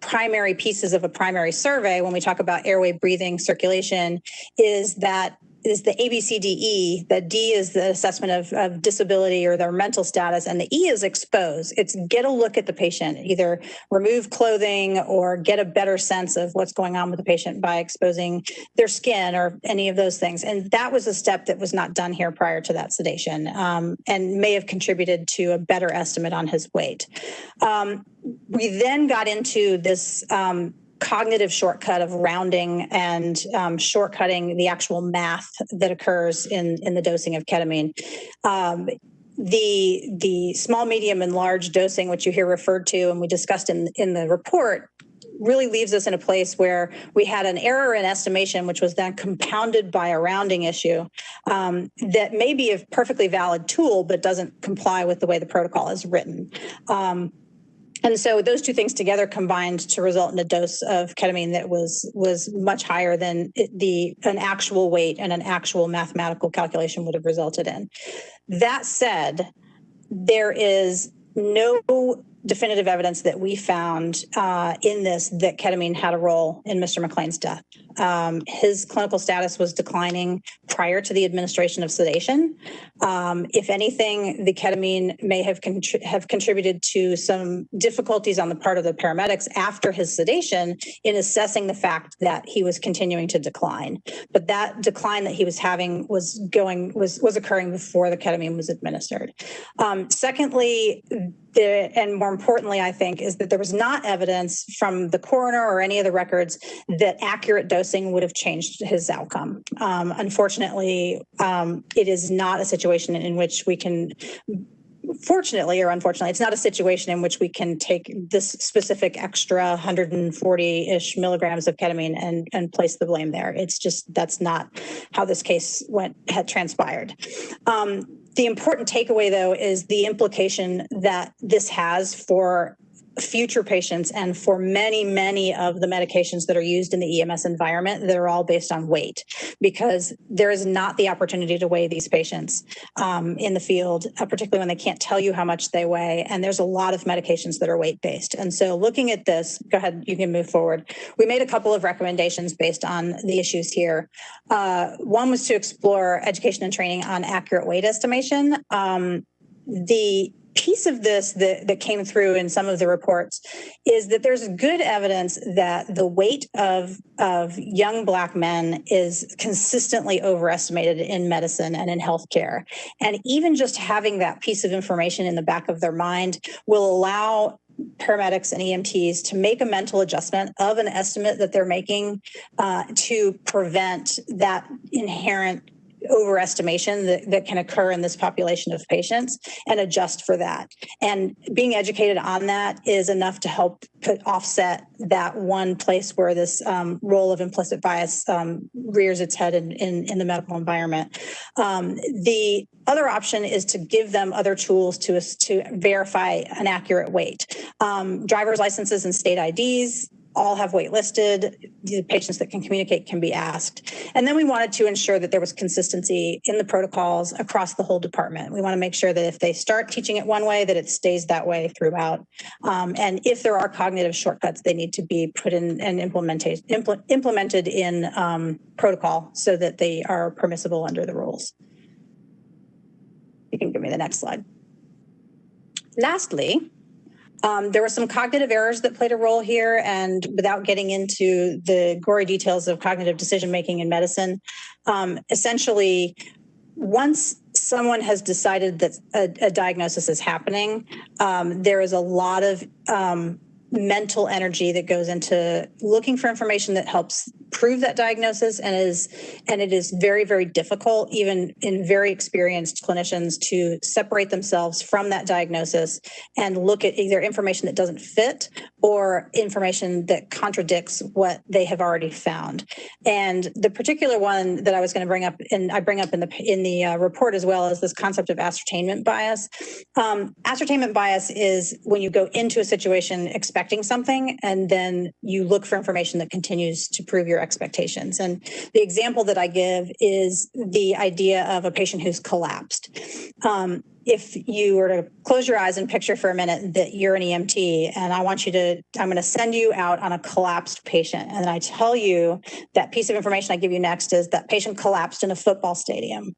primary pieces of a primary survey when we talk about airway, breathing, circulation is the ABCDE. The D is the assessment of disability or their mental status, and the E is expose. It's get a look at the patient, either remove clothing or get a better sense of what's going on with the patient by exposing their skin or any of those things. And that was a step that was not done here prior to that sedation, and may have contributed to a better estimate on his weight. We then got into this cognitive shortcut of rounding and shortcutting the actual math that occurs in the dosing of ketamine. The small, medium, and large dosing, which you hear referred to and we discussed in the report, really leaves us in a place where we had an error in estimation, which was then compounded by a rounding issue that may be a perfectly valid tool, but doesn't comply with the way the protocol is written. And so those two things together combined to result in a dose of ketamine that was much higher than an actual weight and an actual mathematical calculation would have resulted in. That said, there is no definitive evidence that we found in this that ketamine had a role in Mr. McClain's death. His clinical status was declining prior to the administration of sedation. If anything, the ketamine may have contributed to some difficulties on the part of the paramedics after his sedation in assessing the fact that he was continuing to decline. But that decline that he was having was occurring before the ketamine was administered. Secondly, and more importantly, I think, is that there was not evidence from the coroner or any of the records that accurate dosing would have changed his outcome. Unfortunately, it is not a situation in which we can fortunately or unfortunately, it's not a situation in which we can take this specific extra 140-ish milligrams of ketamine and place the blame there. It's just, that's not how this case had transpired. The important takeaway, though, is the implication that this has for future patients and for many, many of the medications that are used in the EMS environment that are all based on weight, because there is not the opportunity to weigh these patients in the field, particularly when they can't tell you how much they weigh. And there's a lot of medications that are weight-based. And so looking at this, go ahead, you can move forward. We made a couple of recommendations based on the issues here. One was to explore education and training on accurate weight estimation. The piece of this that came through in some of the reports is that there's good evidence that the weight of young Black men is consistently overestimated in medicine and in healthcare. And even just having that piece of information in the back of their mind will allow paramedics and EMTs to make a mental adjustment of an estimate that they're making to prevent that inherent overestimation that can occur in this population of patients and adjust for that. And being educated on that is enough to help offset that one place where this role of implicit bias rears its head in the medical environment. The other option is to give them other tools to verify an accurate weight. Driver's licenses and state IDs all have weight listed. The patients that can communicate can be asked. And then we wanted to ensure that there was consistency in the protocols across the whole department. We want to make sure that if they start teaching it one way, that it stays that way throughout. And if there are cognitive shortcuts, they need to be put in and implemented in protocol so that they are permissible under the rules. You can give me the next slide. Lastly, there were some cognitive errors that played a role here, and without getting into the gory details of cognitive decision-making in medicine, essentially, once someone has decided that a diagnosis is happening, there is a lot of mental energy that goes into looking for information that helps prove that diagnosis, and it is very, very difficult, even in very experienced clinicians, to separate themselves from that diagnosis and look at either information that doesn't fit or information that contradicts what they have already found. And the particular one that I was going to bring up, and I bring up in the report as well, is this concept of ascertainment bias. Ascertainment bias is when you go into a situation expecting something, and then you look for information that continues to prove your expectations. And the example that I give is the idea of a patient who's collapsed. If you were to close your eyes and picture for a minute that you're an EMT, and I'm going to send you out on a collapsed patient. And I tell you that piece of information I give you next is that patient collapsed in a football stadium.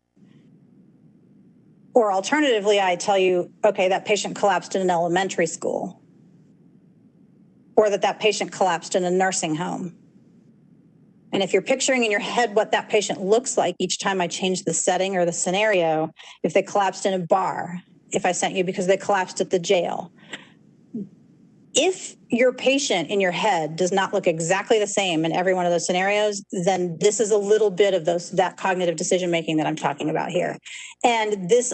Or alternatively, I tell you, okay, that patient collapsed in an elementary school. Or that patient collapsed in a nursing home. And if you're picturing in your head what that patient looks like each time I change the setting or the scenario, if they collapsed in a bar, if I sent you because they collapsed at the jail, if your patient in your head does not look exactly the same in every one of those scenarios, then this is a little bit of that cognitive decision-making that I'm talking about here. And this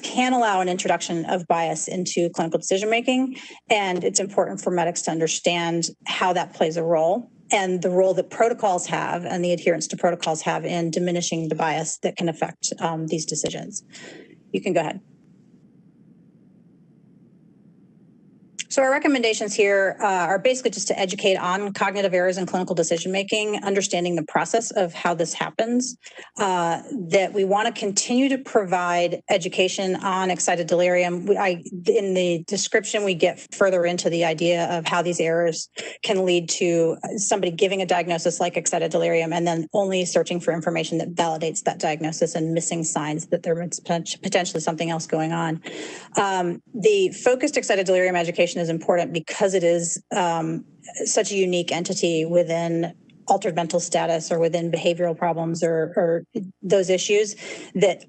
can allow an introduction of bias into clinical decision-making, and it's important for medics to understand how that plays a role and the role that protocols have and the adherence to protocols have in diminishing the bias that can affect these decisions. You can go ahead. So our recommendations here are basically just to educate on cognitive errors in clinical decision-making, understanding the process of how this happens, that we want to continue to provide education on excited delirium. In the description, we get further into the idea of how these errors can lead to somebody giving a diagnosis like excited delirium and then only searching for information that validates that diagnosis and missing signs that there is potentially something else going on. The focused excited delirium education is important because it is such a unique entity within altered mental status or within behavioral problems or those issues, that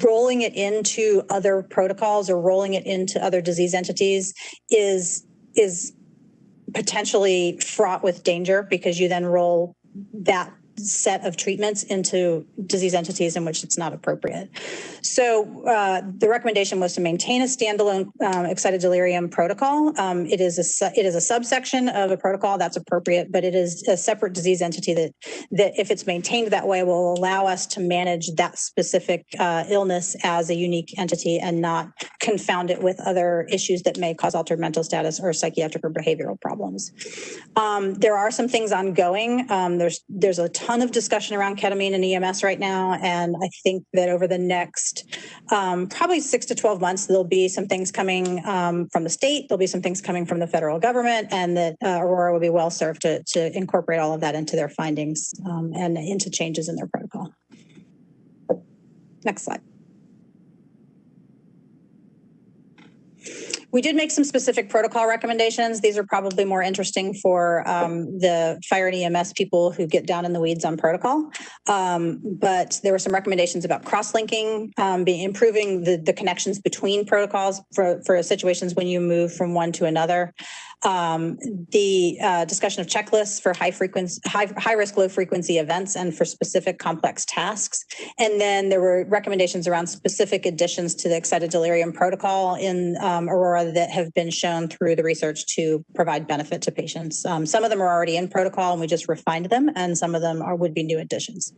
rolling it into other protocols or rolling it into other disease entities is potentially fraught with danger, because you then roll that set of treatments into disease entities in which it's not appropriate. So the recommendation was to maintain a standalone excited delirium protocol. It is a subsection of a protocol that's appropriate, but it is a separate disease entity that if it's maintained that way will allow us to manage that specific illness as a unique entity and not confound it with other issues that may cause altered mental status or psychiatric or behavioral problems. There are some things ongoing. There's a ton of discussion around ketamine and EMS right now, and I think that over the next probably 6 to 12 months, there'll be some things coming from the state, there'll be some things coming from the federal government, and that Aurora will be well served to incorporate all of that into their findings and into changes in their protocol. Next slide. We did make some specific protocol recommendations. These are probably more interesting for the fire and EMS people who get down in the weeds on protocol. But there were some recommendations about cross-linking, improving the connections between protocols for situations when you move from one to another. The discussion of checklists for high risk, low frequency events and for specific complex tasks. And then there were recommendations around specific additions to the excited delirium protocol in Aurora that have been shown through the research to provide benefit to patients. Some of them are already in protocol and we just refined them, and some of them would be new additions.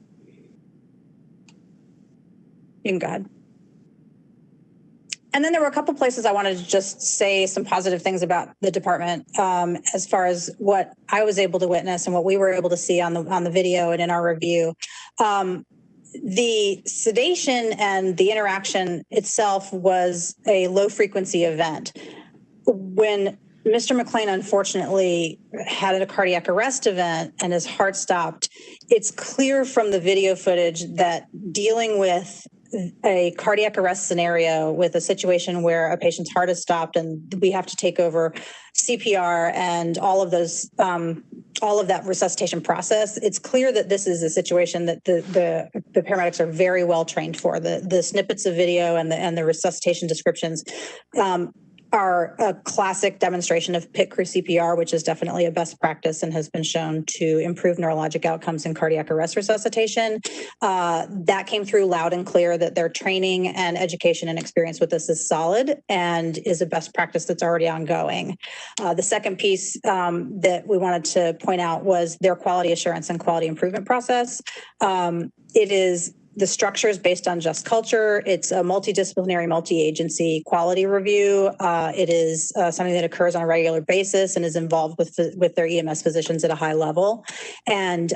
You can go ahead. And then there were a couple places I wanted to just say some positive things about the department as far as what I was able to witness and what we were able to see on the video and in our review. The sedation and the interaction itself was a low frequency event. When Mr. McClain unfortunately had a cardiac arrest event and his heart stopped, it's clear from the video footage that dealing with a cardiac arrest scenario with a situation where a patient's heart is stopped and we have to take over CPR and all of those, all of that resuscitation process, it's clear that this is a situation that the paramedics are very well trained for. The snippets of video and the resuscitation descriptions are a classic demonstration of pit crew CPR, which is definitely a best practice and has been shown to improve neurologic outcomes in cardiac arrest resuscitation. That came through loud and clear that their training and education and experience with this is solid and is a best practice that's already ongoing. The second piece that we wanted to point out was their quality assurance and quality improvement process. It is the structure is based on just culture. It's a multidisciplinary, multi-agency quality review. It is something that occurs on a regular basis and is involved with their EMS physicians at a high level. And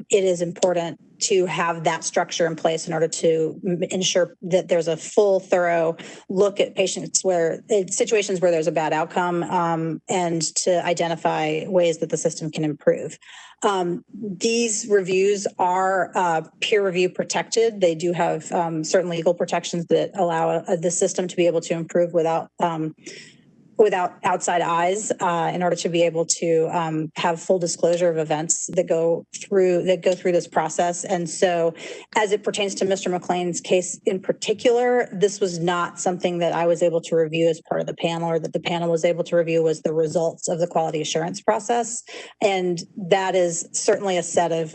it is important to have that structure in place in order to ensure that there's a full, thorough look at patients situations where there's a bad outcome and to identify ways that the system can improve. These reviews are peer review protected. They do have certain legal protections that allow the system to be able to improve without outside eyes in order to be able to have full disclosure of events that go through this process. And so as it pertains to Mr. McClain's case in particular, this was not something that I was able to review as part of the panel or that the panel was able to review was the results of the quality assurance process. And that is certainly a set of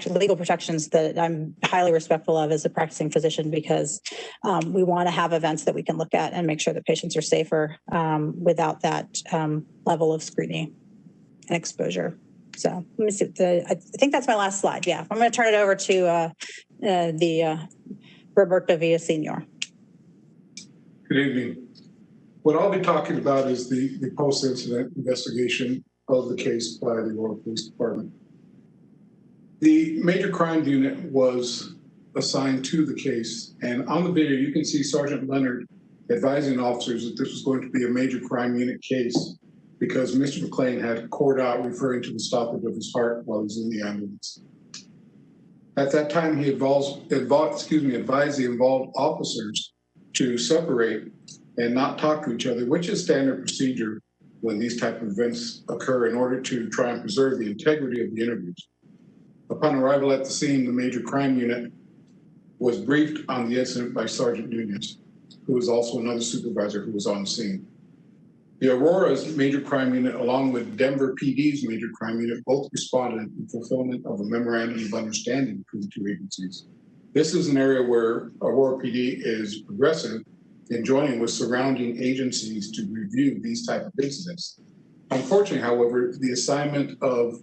legal protections that I'm highly respectful of as a practicing physician because we want to have events that we can look at and make sure that patients are safer without that level of scrutiny and exposure. So let me see. I think that's my last slide. Yeah, I'm going to turn it over to Roberto Villaseñor. Good evening. What I'll be talking about is the post-incident investigation of the case by the Aurora Police Department. The major crime unit was assigned to the case, and on the video you can see Sergeant Leonard advising officers that this was going to be a major crime unit case because Mr. McClain had called out referring to the stoppage of his heart while he was in the ambulance. At that time, he advised the involved officers to separate and not talk to each other, which is standard procedure when these type of events occur in order to try and preserve the integrity of the interviews. Upon arrival at the scene, the major crime unit was briefed on the incident by Sergeant Nunez, who was also another supervisor who was on the scene. The Aurora's major crime unit, along with Denver PD's major crime unit, both responded in fulfillment of a memorandum of understanding between the two agencies. This is an area where Aurora PD is progressive in joining with surrounding agencies to review these type of incidents. Unfortunately, however, the assignment of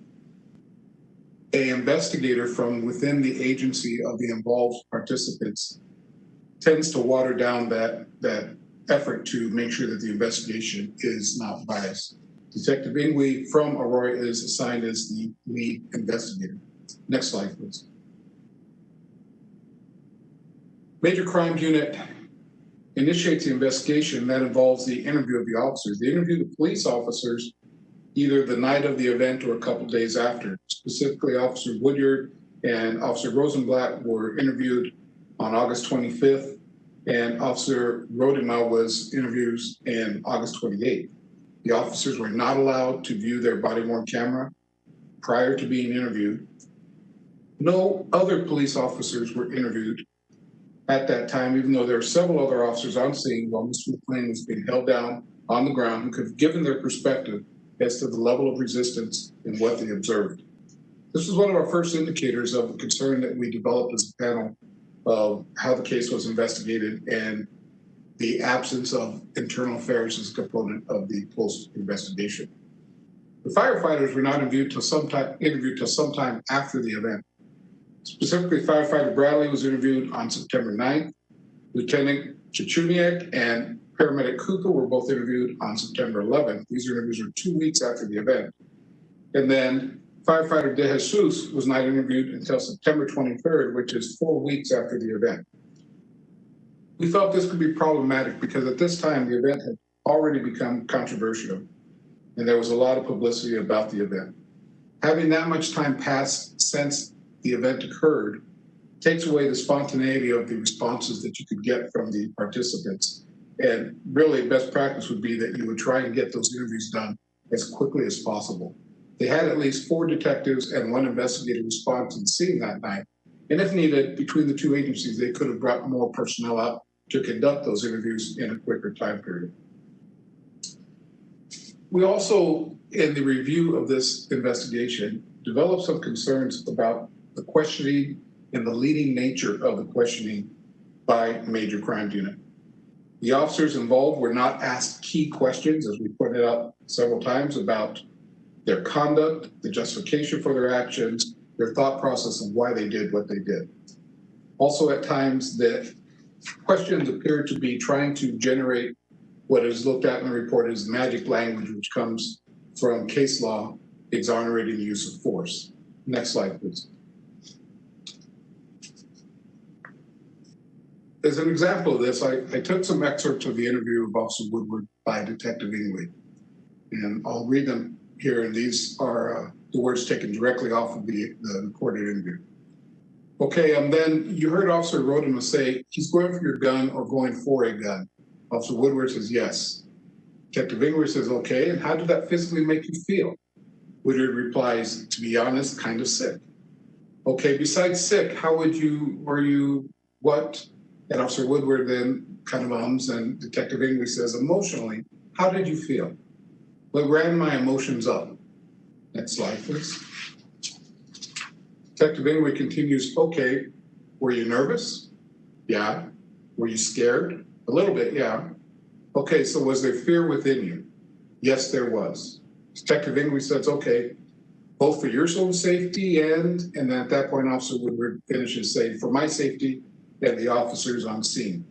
an investigator from within the agency of the involved participants tends to water down that effort to make sure that the investigation is not biased. Detective Ingwe from Aurora is assigned as the lead investigator. Next slide, please. Major Crimes Unit initiates the investigation that involves the interview of the officers. They interview the police officers either the night of the event or a couple days after. Specifically, Officer Woodyard and Officer Rosenblatt were interviewed on August 25th, and Officer Rodema was interviewed in August 28th. The officers were not allowed to view their body-worn camera prior to being interviewed. No other police officers were interviewed at that time, even though there were several other officers on scene while Mr. McClain was being held down on the ground who could have given their perspective as to the level of resistance and what they observed. This was one of our first indicators of the concern that we developed as a panel of how the case was investigated and the absence of internal affairs as a component of the post-investigation. The firefighters were not interviewed till sometime after the event. Specifically, firefighter Bradley was interviewed on September 9th. Lieutenant Chichuniak and paramedic Cooper were both interviewed on September 11th. These interviews were 2 weeks after the event. And then firefighter De Jesus was not interviewed until September 23rd, which is 4 weeks after the event. We felt this could be problematic because at this time, the event had already become controversial and there was a lot of publicity about the event. Having that much time passed since the event occurred takes away the spontaneity of the responses that you could get from the participants. And really, best practice would be that you would try and get those interviews done as quickly as possible. They had at least 4 detectives and 1 investigator respond to the scene that night. And if needed, between the two agencies, they could have brought more personnel out to conduct those interviews in a quicker time period. We also, in the review of this investigation, developed some concerns about the questioning and the leading nature of the questioning by Major Crimes Unit. The officers involved were not asked key questions, as we pointed out several times, about their conduct, the justification for their actions, their thought process of why they did what they did. Also, at times, the questions appear to be trying to generate what is looked at in the report as magic language, which comes from case law exonerating the use of force. Next slide, please. As an example of this, I took some excerpts of the interview of Officer Woodward by Detective Ingwe, and I'll read them here, and these are the words taken directly off of the recorded interview. Okay, then you heard Officer Rodema say, he's going for your gun or going for a gun. Officer Woodward says, yes. Detective Ingwe says, okay, and how did that physically make you feel? Woodward replies, to be honest, kind of sick. Okay, besides sick, how were you, what? And Officer Woodward then kind of ums, and Detective Ingwe says, emotionally, how did you feel? What ran my emotions up? Next slide, please. Detective Ingwe continues, okay, were you nervous? Yeah. Were you scared? A little bit, yeah. Okay, so was there fear within you? Yes, there was. Detective Ingwe says, okay, both for your own safety and then at that point, Officer Woodward finishes saying, for my safety and the officers on scene.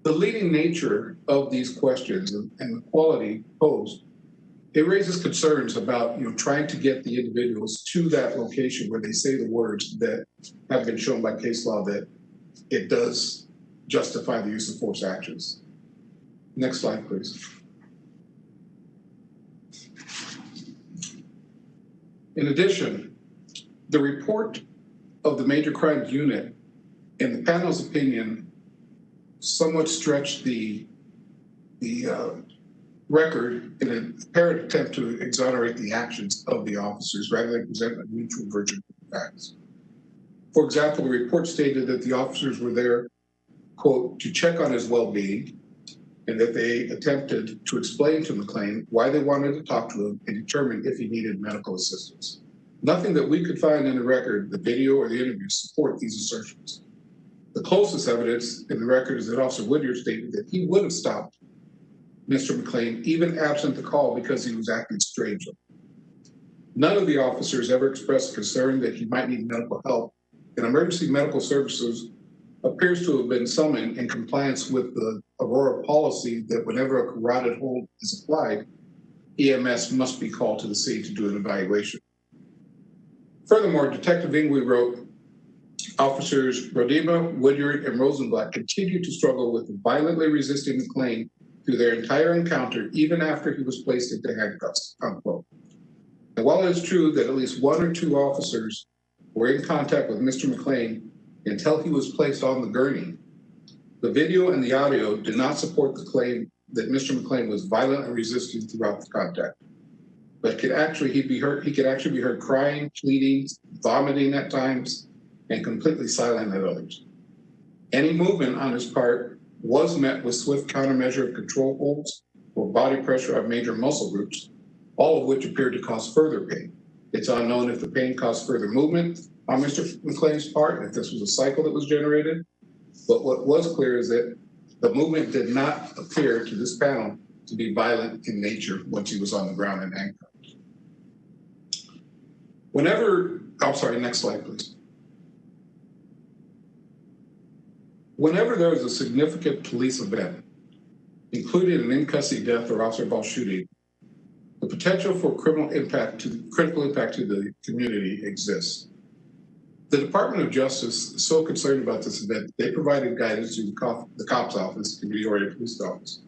The leading nature of these questions and the quality posed, it raises concerns about trying to get the individuals to that location where they say the words that have been shown by case law that it does justify the use of force actions. Next slide, please. In addition, the report of the Major Crimes Unit, in the panel's opinion, somewhat stretched the record in an apparent attempt to exonerate the actions of the officers rather than present a neutral version of the facts. For example, the report stated that the officers were there, quote, to check on his well-being, and that they attempted to explain to McClain why they wanted to talk to him and determine if he needed medical assistance. Nothing that we could find in the record, the video or the interview, support these assertions. The closest evidence in the record is that Officer Woodyard stated that he would have stopped Mr. McClain even absent the call because he was acting strangely. None of the officers ever expressed concern that he might need medical help, and emergency medical services appears to have been summoned in compliance with the Aurora policy that whenever a carotid hold is applied, EMS must be called to the scene to do an evaluation. Furthermore, Detective Ingwe wrote, Officers Rodema, Woodyard, and Rosenblatt continued to struggle with violently resisting McClain through their entire encounter, even after he was placed into handcuffs, unquote. And while it is true that at least one or two officers were in contact with Mr. McClain until he was placed on the gurney, the video and the audio did not support the claim that Mr. McClain was violently resisting throughout the contact. But he could actually be heard crying, pleading, vomiting at times, and completely silent at others. Any movement on his part was met with swift countermeasure of control holds or body pressure of major muscle groups, all of which appeared to cause further pain. It's unknown if the pain caused further movement on Mr. McClain's part, if this was a cycle that was generated, but what was clear is that the movement did not appear to this panel to be violent in nature once he was on the ground and handcuffed. Next slide, please. Whenever there is a significant police event, including an in-custody death or officer-involved shooting, the potential for critical impact to the community exists. The Department of Justice is so concerned about this event, they provided guidance to the COPS office, Community-Oriented Police Office,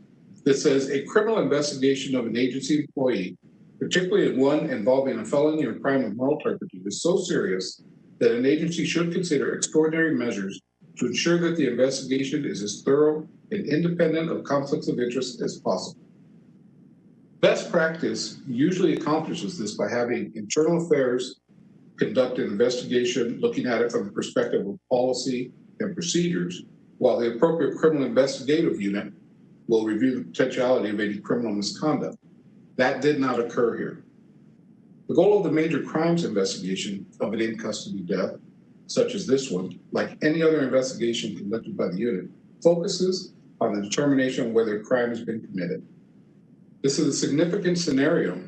that says a criminal investigation of an agency employee, particularly one involving a felony or crime of moral turpitude, is so serious that an agency should consider extraordinary measures to ensure that the investigation is as thorough and independent of conflicts of interest as possible. Best practice usually accomplishes this by having internal affairs conduct an investigation looking at it from the perspective of policy and procedures, while the appropriate criminal investigative unit will review the potentiality of any criminal misconduct. That did not occur here. The goal of the major crimes investigation of an in-custody death, such as this one, like any other investigation conducted by the unit, focuses on the determination of whether a crime has been committed. This is a significant scenario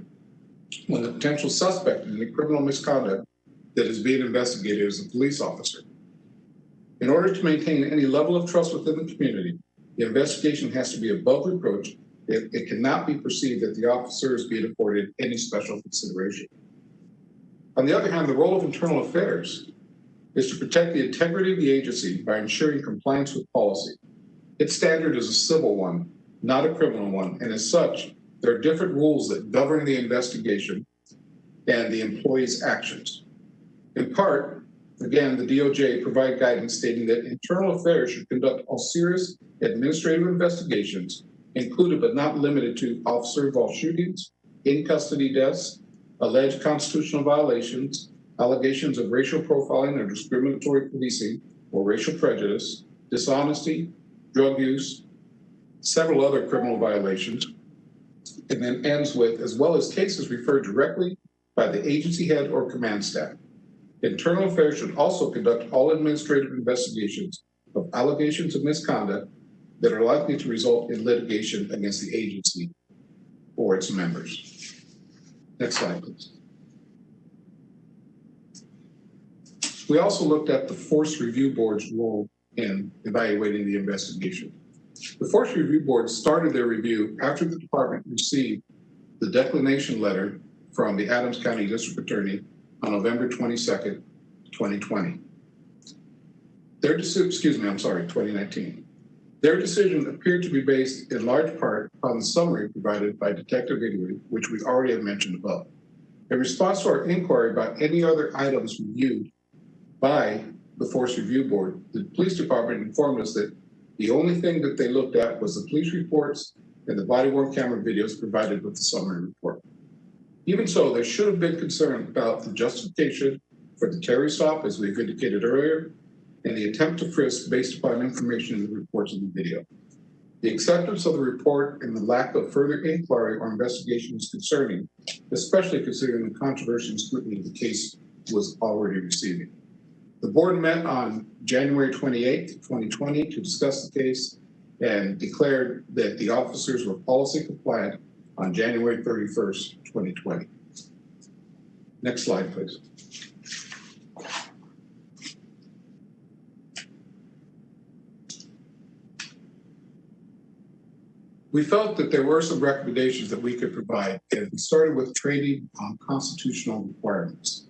when the potential suspect in the criminal misconduct that is being investigated is a police officer. In order to maintain any level of trust within the community, the investigation has to be above reproach. It cannot be perceived that the officer is being afforded any special consideration. On the other hand, the role of internal affairs is to protect the integrity of the agency by ensuring compliance with policy. Its standard is a civil one, not a criminal one, and as such, there are different rules that govern the investigation and the employee's actions. In part, again, the DOJ provide guidance stating that internal affairs should conduct all serious administrative investigations, included but not limited to officer-involved shootings, in-custody deaths, alleged constitutional violations, allegations of racial profiling or discriminatory policing or racial prejudice, dishonesty, drug use, several other criminal violations, and then ends with, as well as cases referred directly by the agency head or command staff. Internal affairs should also conduct all administrative investigations of allegations of misconduct that are likely to result in litigation against the agency or its members. Next slide, please. We also looked at the Force Review Board's role in evaluating the investigation. The Force Review Board started their review after the department received the declination letter from the Adams County District Attorney on November 22nd, 2020. 2019. Their decision appeared to be based in large part on the summary provided by Detective Ingwe, which we already have mentioned above. In response to our inquiry about any other items reviewed by the Force Review Board, the police department informed us that the only thing that they looked at was the police reports and the body-worn camera videos provided with the summary report. Even so, there should have been concern about the justification for the Terry stop, as we've indicated earlier, and the attempt to frisk based upon information in the reports of the video. The acceptance of the report and the lack of further inquiry or investigation is concerning, especially considering the controversy and scrutiny the case was already receiving. The board met on January 28th, 2020 to discuss the case and declared that the officers were policy compliant on January 31st, 2020. Next slide, please. We felt that there were some recommendations that we could provide, and we started with training on constitutional requirements.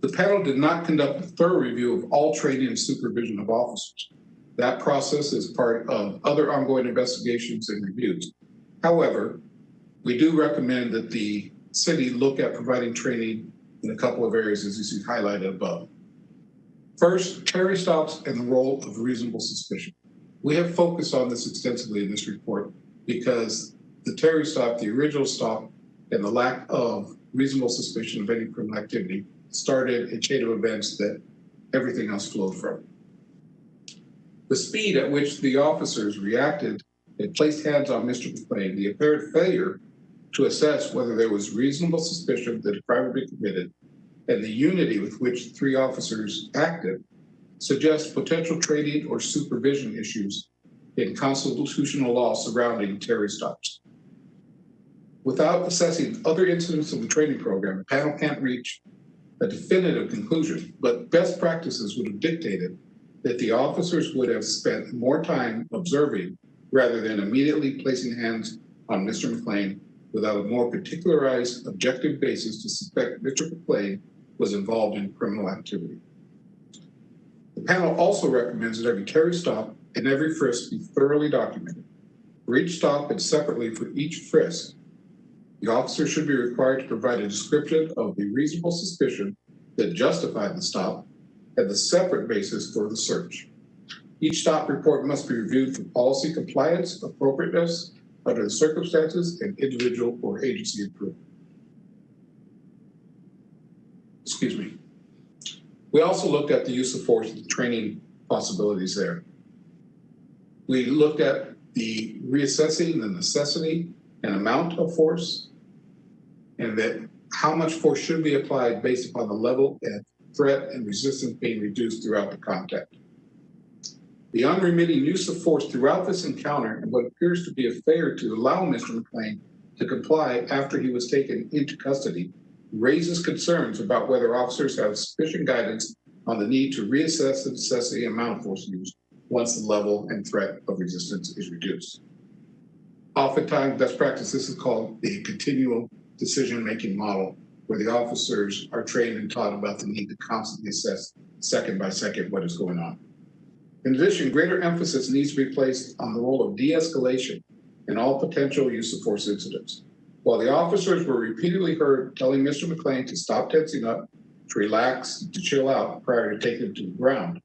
The panel did not conduct a thorough review of all training and supervision of officers. That process is part of other ongoing investigations and reviews. However, we do recommend that the city look at providing training in a couple of areas as you see highlighted above. First, Terry stops and the role of reasonable suspicion. We have focused on this extensively in this report because the Terry stop, the original stop, and the lack of reasonable suspicion of any criminal activity started a chain of events that everything else flowed from. The speed at which the officers reacted and placed hands on Mr. McClain, the apparent failure to assess whether there was reasonable suspicion that a crime had been committed, and the unity with which three officers acted suggests potential training or supervision issues in constitutional law surrounding Terry stops. Without assessing other incidents of the training program, the panel can't reach a definitive conclusion, but best practices would have dictated that the officers would have spent more time observing rather than immediately placing hands on Mr. McClain without a more particularized objective basis to suspect Mr. McClain was involved in criminal activity. The panel also recommends that every Terry stop and every frisk be thoroughly documented. For each stop and separately for each frisk, the officer should be required to provide a description of the reasonable suspicion that justified the stop and the separate basis for the search. Each stop report must be reviewed for policy compliance, appropriateness under the circumstances, and individual or agency approval. Excuse me. We also looked at the use of force and training possibilities there. We looked at the reassessing the necessity and amount of force, and that how much force should be applied based upon the level and threat and resistance being reduced throughout the contact. The unremitting use of force throughout this encounter and what appears to be a failure to allow Mr. McClain to comply after he was taken into custody raises concerns about whether officers have sufficient guidance on the need to reassess the necessity and amount of force used once the level and threat of resistance is reduced. Oftentimes, best practice is called the continual decision-making model, where the officers are trained and taught about the need to constantly assess second by second what is going on. In addition, greater emphasis needs to be placed on the role of de-escalation in all potential use of force incidents. While the officers were repeatedly heard telling Mr. McClain to stop tensing up, to relax, to chill out prior to taking him to the ground,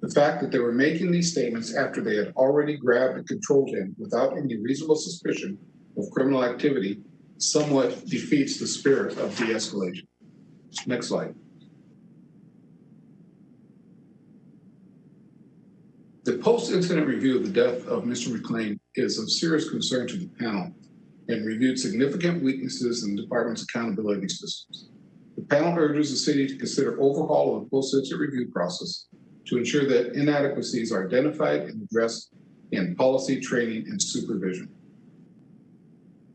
the fact that they were making these statements after they had already grabbed and controlled him without any reasonable suspicion of criminal activity somewhat defeats the spirit of de-escalation. Next slide. The post-incident review of the death of Mr. McClain is of serious concern to the panel and reviewed significant weaknesses in the department's accountability systems. The panel urges the city to consider overhaul of the post-incident review process to ensure that inadequacies are identified and addressed in policy, training, and supervision.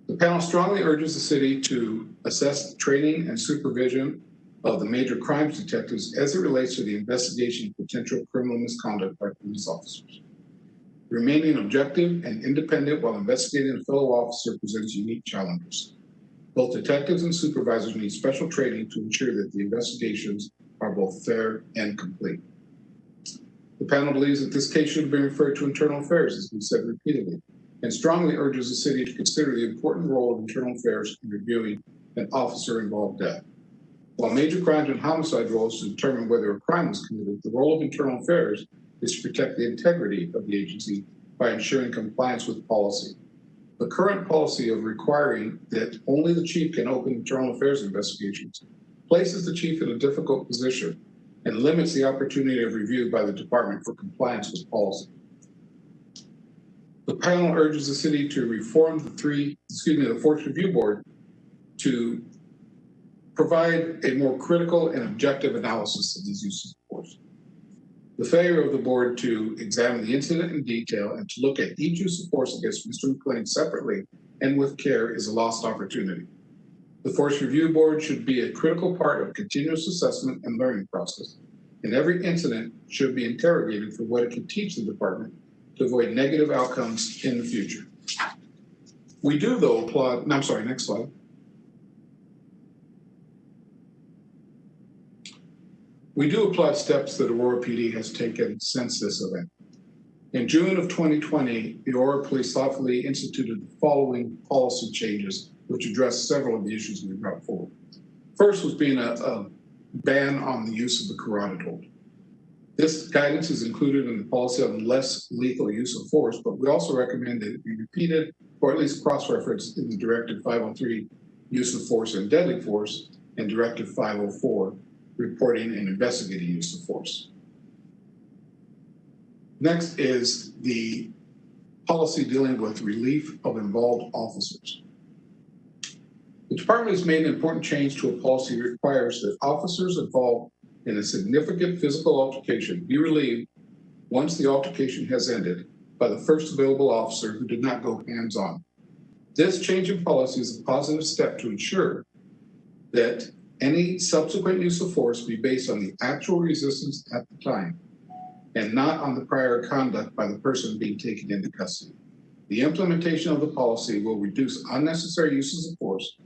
The panel strongly urges the city to assess training and supervision of the major crimes detectives as it relates to the investigation of potential criminal misconduct by police officers. Remaining objective and independent while investigating a fellow officer presents unique challenges. Both detectives and supervisors need special training to ensure that the investigations are both fair and complete. The panel believes that this case should be referred to Internal Affairs, as we've said repeatedly, and strongly urges the city to consider the important role of Internal Affairs in reviewing an officer-involved death. While major crimes and homicide roles to determine whether a crime was committed, the role of Internal Affairs is to protect the integrity of the agency by ensuring compliance with policy. The current policy of requiring that only the chief can open Internal Affairs investigations places the chief in a difficult position and limits the opportunity of review by the department for compliance with policy. The panel urges the city to reform the Force Review Board to provide a more critical and objective analysis of these uses of force. The failure of the board to examine the incident in detail and to look at each use of force against Mr. McClain separately and with care is a lost opportunity. The Force Review Board should be a critical part of continuous assessment and learning process, and every incident should be interrogated for what it can teach the department to avoid negative outcomes in the future. We do, though, applaud, no, I'm sorry, next slide. We do applaud steps that Aurora PD has taken since this event. In June of 2020, the Aurora Police thoughtfully instituted the following policy changes, which address several of the issues we brought forward. First was being a ban on the use of the carotid hold. This guidance is included in the policy on less lethal use of force, but we also recommend that it be repeated or at least cross-referenced in the Directive 503 use of force and deadly force and Directive 504 reporting and investigating use of force. Next is the policy dealing with relief of involved officers. The department has made an important change to a policy that requires that officers involved in a significant physical altercation be relieved once the altercation has ended by the first available officer who did not go hands-on. This change in policy is a positive step to ensure that any subsequent use of force be based on the actual resistance at the time and not on the prior conduct by the person being taken into custody. The implementation of the policy will reduce unnecessary uses of force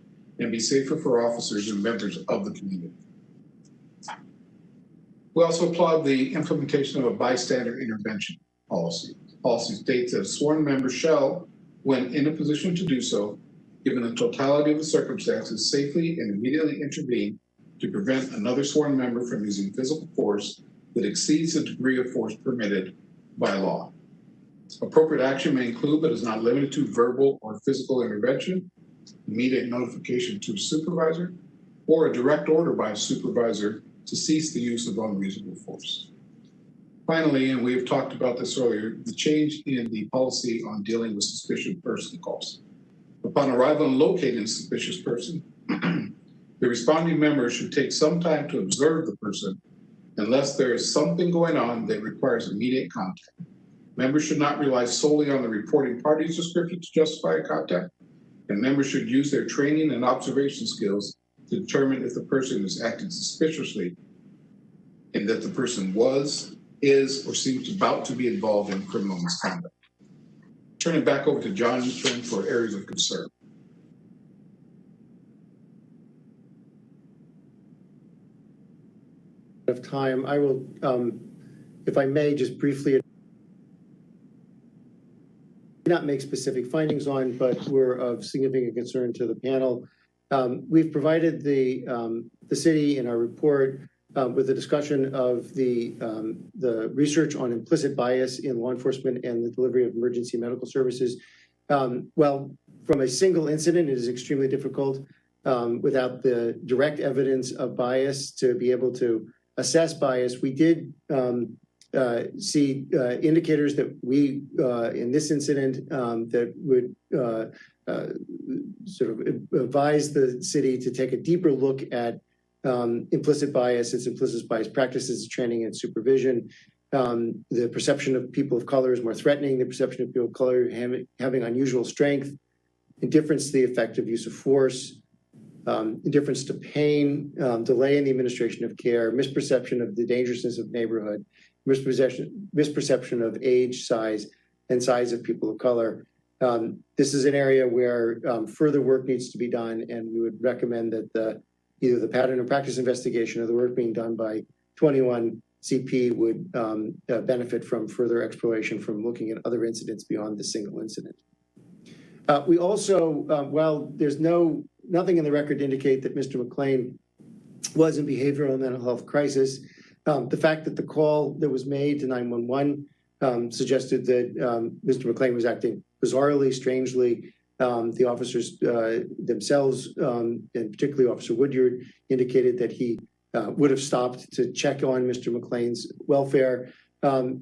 and be safer for officers and members of the community. We also applaud the implementation of a bystander intervention policy. The policy states that a sworn member shall, when in a position to do so, given the totality of the circumstances, safely and immediately intervene to prevent another sworn member from using physical force that exceeds the degree of force permitted by law. Appropriate action may include, but is not limited to, verbal or physical intervention, immediate notification to a supervisor, or a direct order by a supervisor to cease the use of unreasonable force. Finally, and we have talked about this earlier, the change in the policy on dealing with suspicious person calls. Upon arrival and locating a suspicious person, the responding member should take some time to observe the person unless there is something going on that requires immediate contact. Members should not rely solely on the reporting party's description to justify a contact, and members should use their training and observation skills to determine if the person is acting suspiciously and that the person was, is, or seems about to be involved in criminal misconduct. Turn it back over to Jonathan for areas of concern. Of time, I will, if I may, just briefly not make specific findings on, but were of significant concern to the panel. We've provided the city in our report with a discussion of the research on implicit bias in law enforcement and the delivery of emergency medical services. Well, from a single incident, it is extremely difficult without the direct evidence of bias to be able to assess bias. We did see indicators that we, in this incident, that would sort of advise the city to take a deeper look at implicit bias, its implicit bias practices, training and supervision. The perception of people of color is more threatening. The perception of people of color having unusual strength, indifference to the effective use of force, indifference to pain, delay in the administration of care, misperception of the dangerousness of neighborhood, misperception of age, size, and size of people of color. This is an area where further work needs to be done, and we would recommend that either the pattern and practice investigation or the work being done by 21 CP would benefit from further exploration from looking at other incidents beyond the single incident. We also, while there's nothing in the record to indicate that Mr. McClain was in behavioral and mental health crisis, the fact that the call that was made to 911 suggested that Mr. McClain was acting bizarrely, strangely. The officers themselves, and particularly Officer Woodyard, indicated that he would have stopped to check on Mr. McClain's welfare,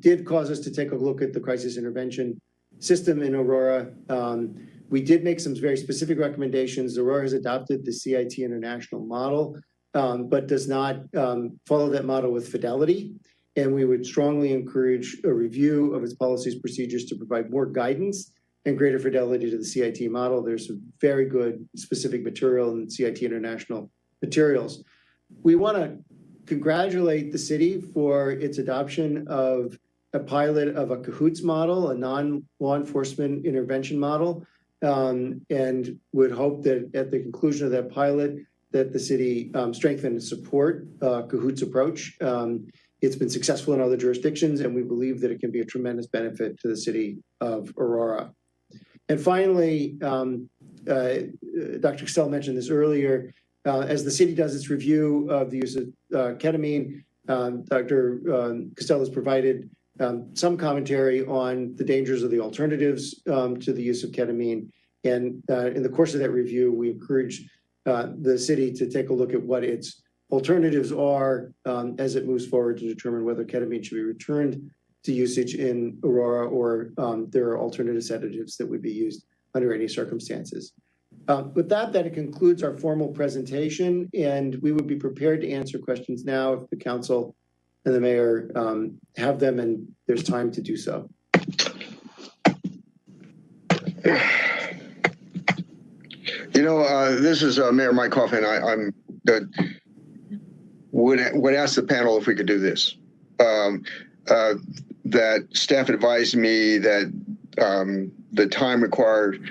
did cause us to take a look at the crisis intervention system in Aurora. We did make some very specific recommendations. Aurora has adopted the CIT International model, but does not follow that model with fidelity. And we would strongly encourage a review of its policies, procedures to provide more guidance and greater fidelity to the CIT model. There's some very good specific material in CIT International materials. We want to congratulate the city for its adoption of a pilot of a CAHOOTS model, a non-law enforcement intervention model, and would hope that at the conclusion of that pilot, that the city strengthen and support CAHOOTS approach. It's been successful in other jurisdictions, and we believe that it can be a tremendous benefit to the city of Aurora. And finally, Dr. Costello mentioned this earlier, as the city does its review of the use of ketamine, Dr. Costello has provided some commentary on the dangers of the alternatives to the use of ketamine. And in the course of that review, we encourage the city to take a look at what its alternatives are as it moves forward to determine whether ketamine should be returned to usage in Aurora or there are alternative sedatives that would be used under any circumstances. With that concludes our formal presentation, and we would be prepared to answer questions now if the council and the mayor have them and there's time to do so. You know, this is Mayor Mike Coffin. I would ask the panel if we could do this. That staff advised me that the time required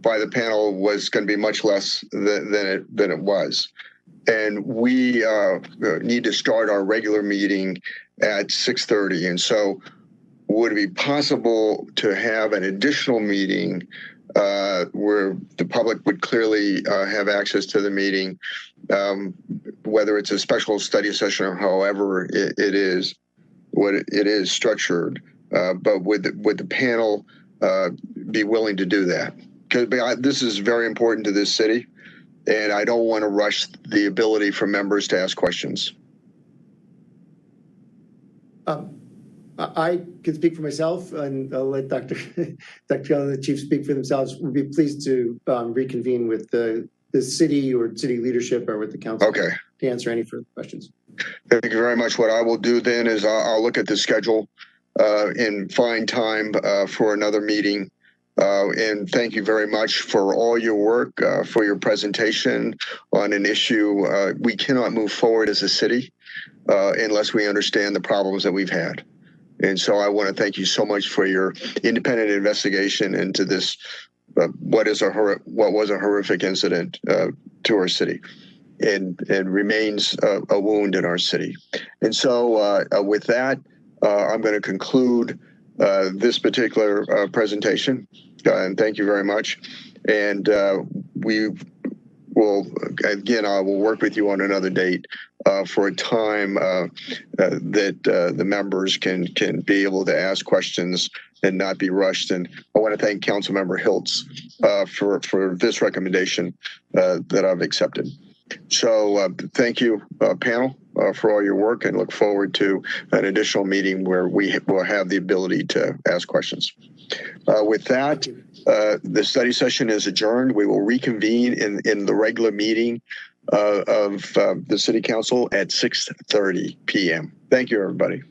by the panel was going to be much less than it was. And we need to start our regular meeting at 6:30. And so would it be possible to have an additional meeting where the public would clearly have access to the meeting, whether it's a special study session or however it is, what it is structured, but would the panel be willing to do that? Because this is very important to this city, and I don't want to rush the ability for members to ask questions. I can speak for myself, and I'll let Dr. Kelly and the chief speak for themselves. We'd be pleased to reconvene with the city or city leadership or with the council to answer any further questions. Thank you very much. What I will do then is I'll look at the schedule and find time for another meeting. And thank you very much for all your work, for your presentation on an issue. We cannot move forward as a city unless we understand the problems that we've had. And so I want to thank you so much for your independent investigation into this, what was a horrific incident to our city and remains a wound in our city. And so with that, I'm going to conclude this particular presentation. And thank you very much. And we will, again, I will work with you on another date for a time that the members can be able to ask questions and not be rushed. And I want to thank Councilmember Hiltz for this recommendation that I've accepted. So thank you, panel, for all your work, and look forward to an additional meeting where we will have the ability to ask questions. With that, the study session is adjourned. We will reconvene in the regular meeting of the City Council at 6:30 p.m. Thank you, everybody.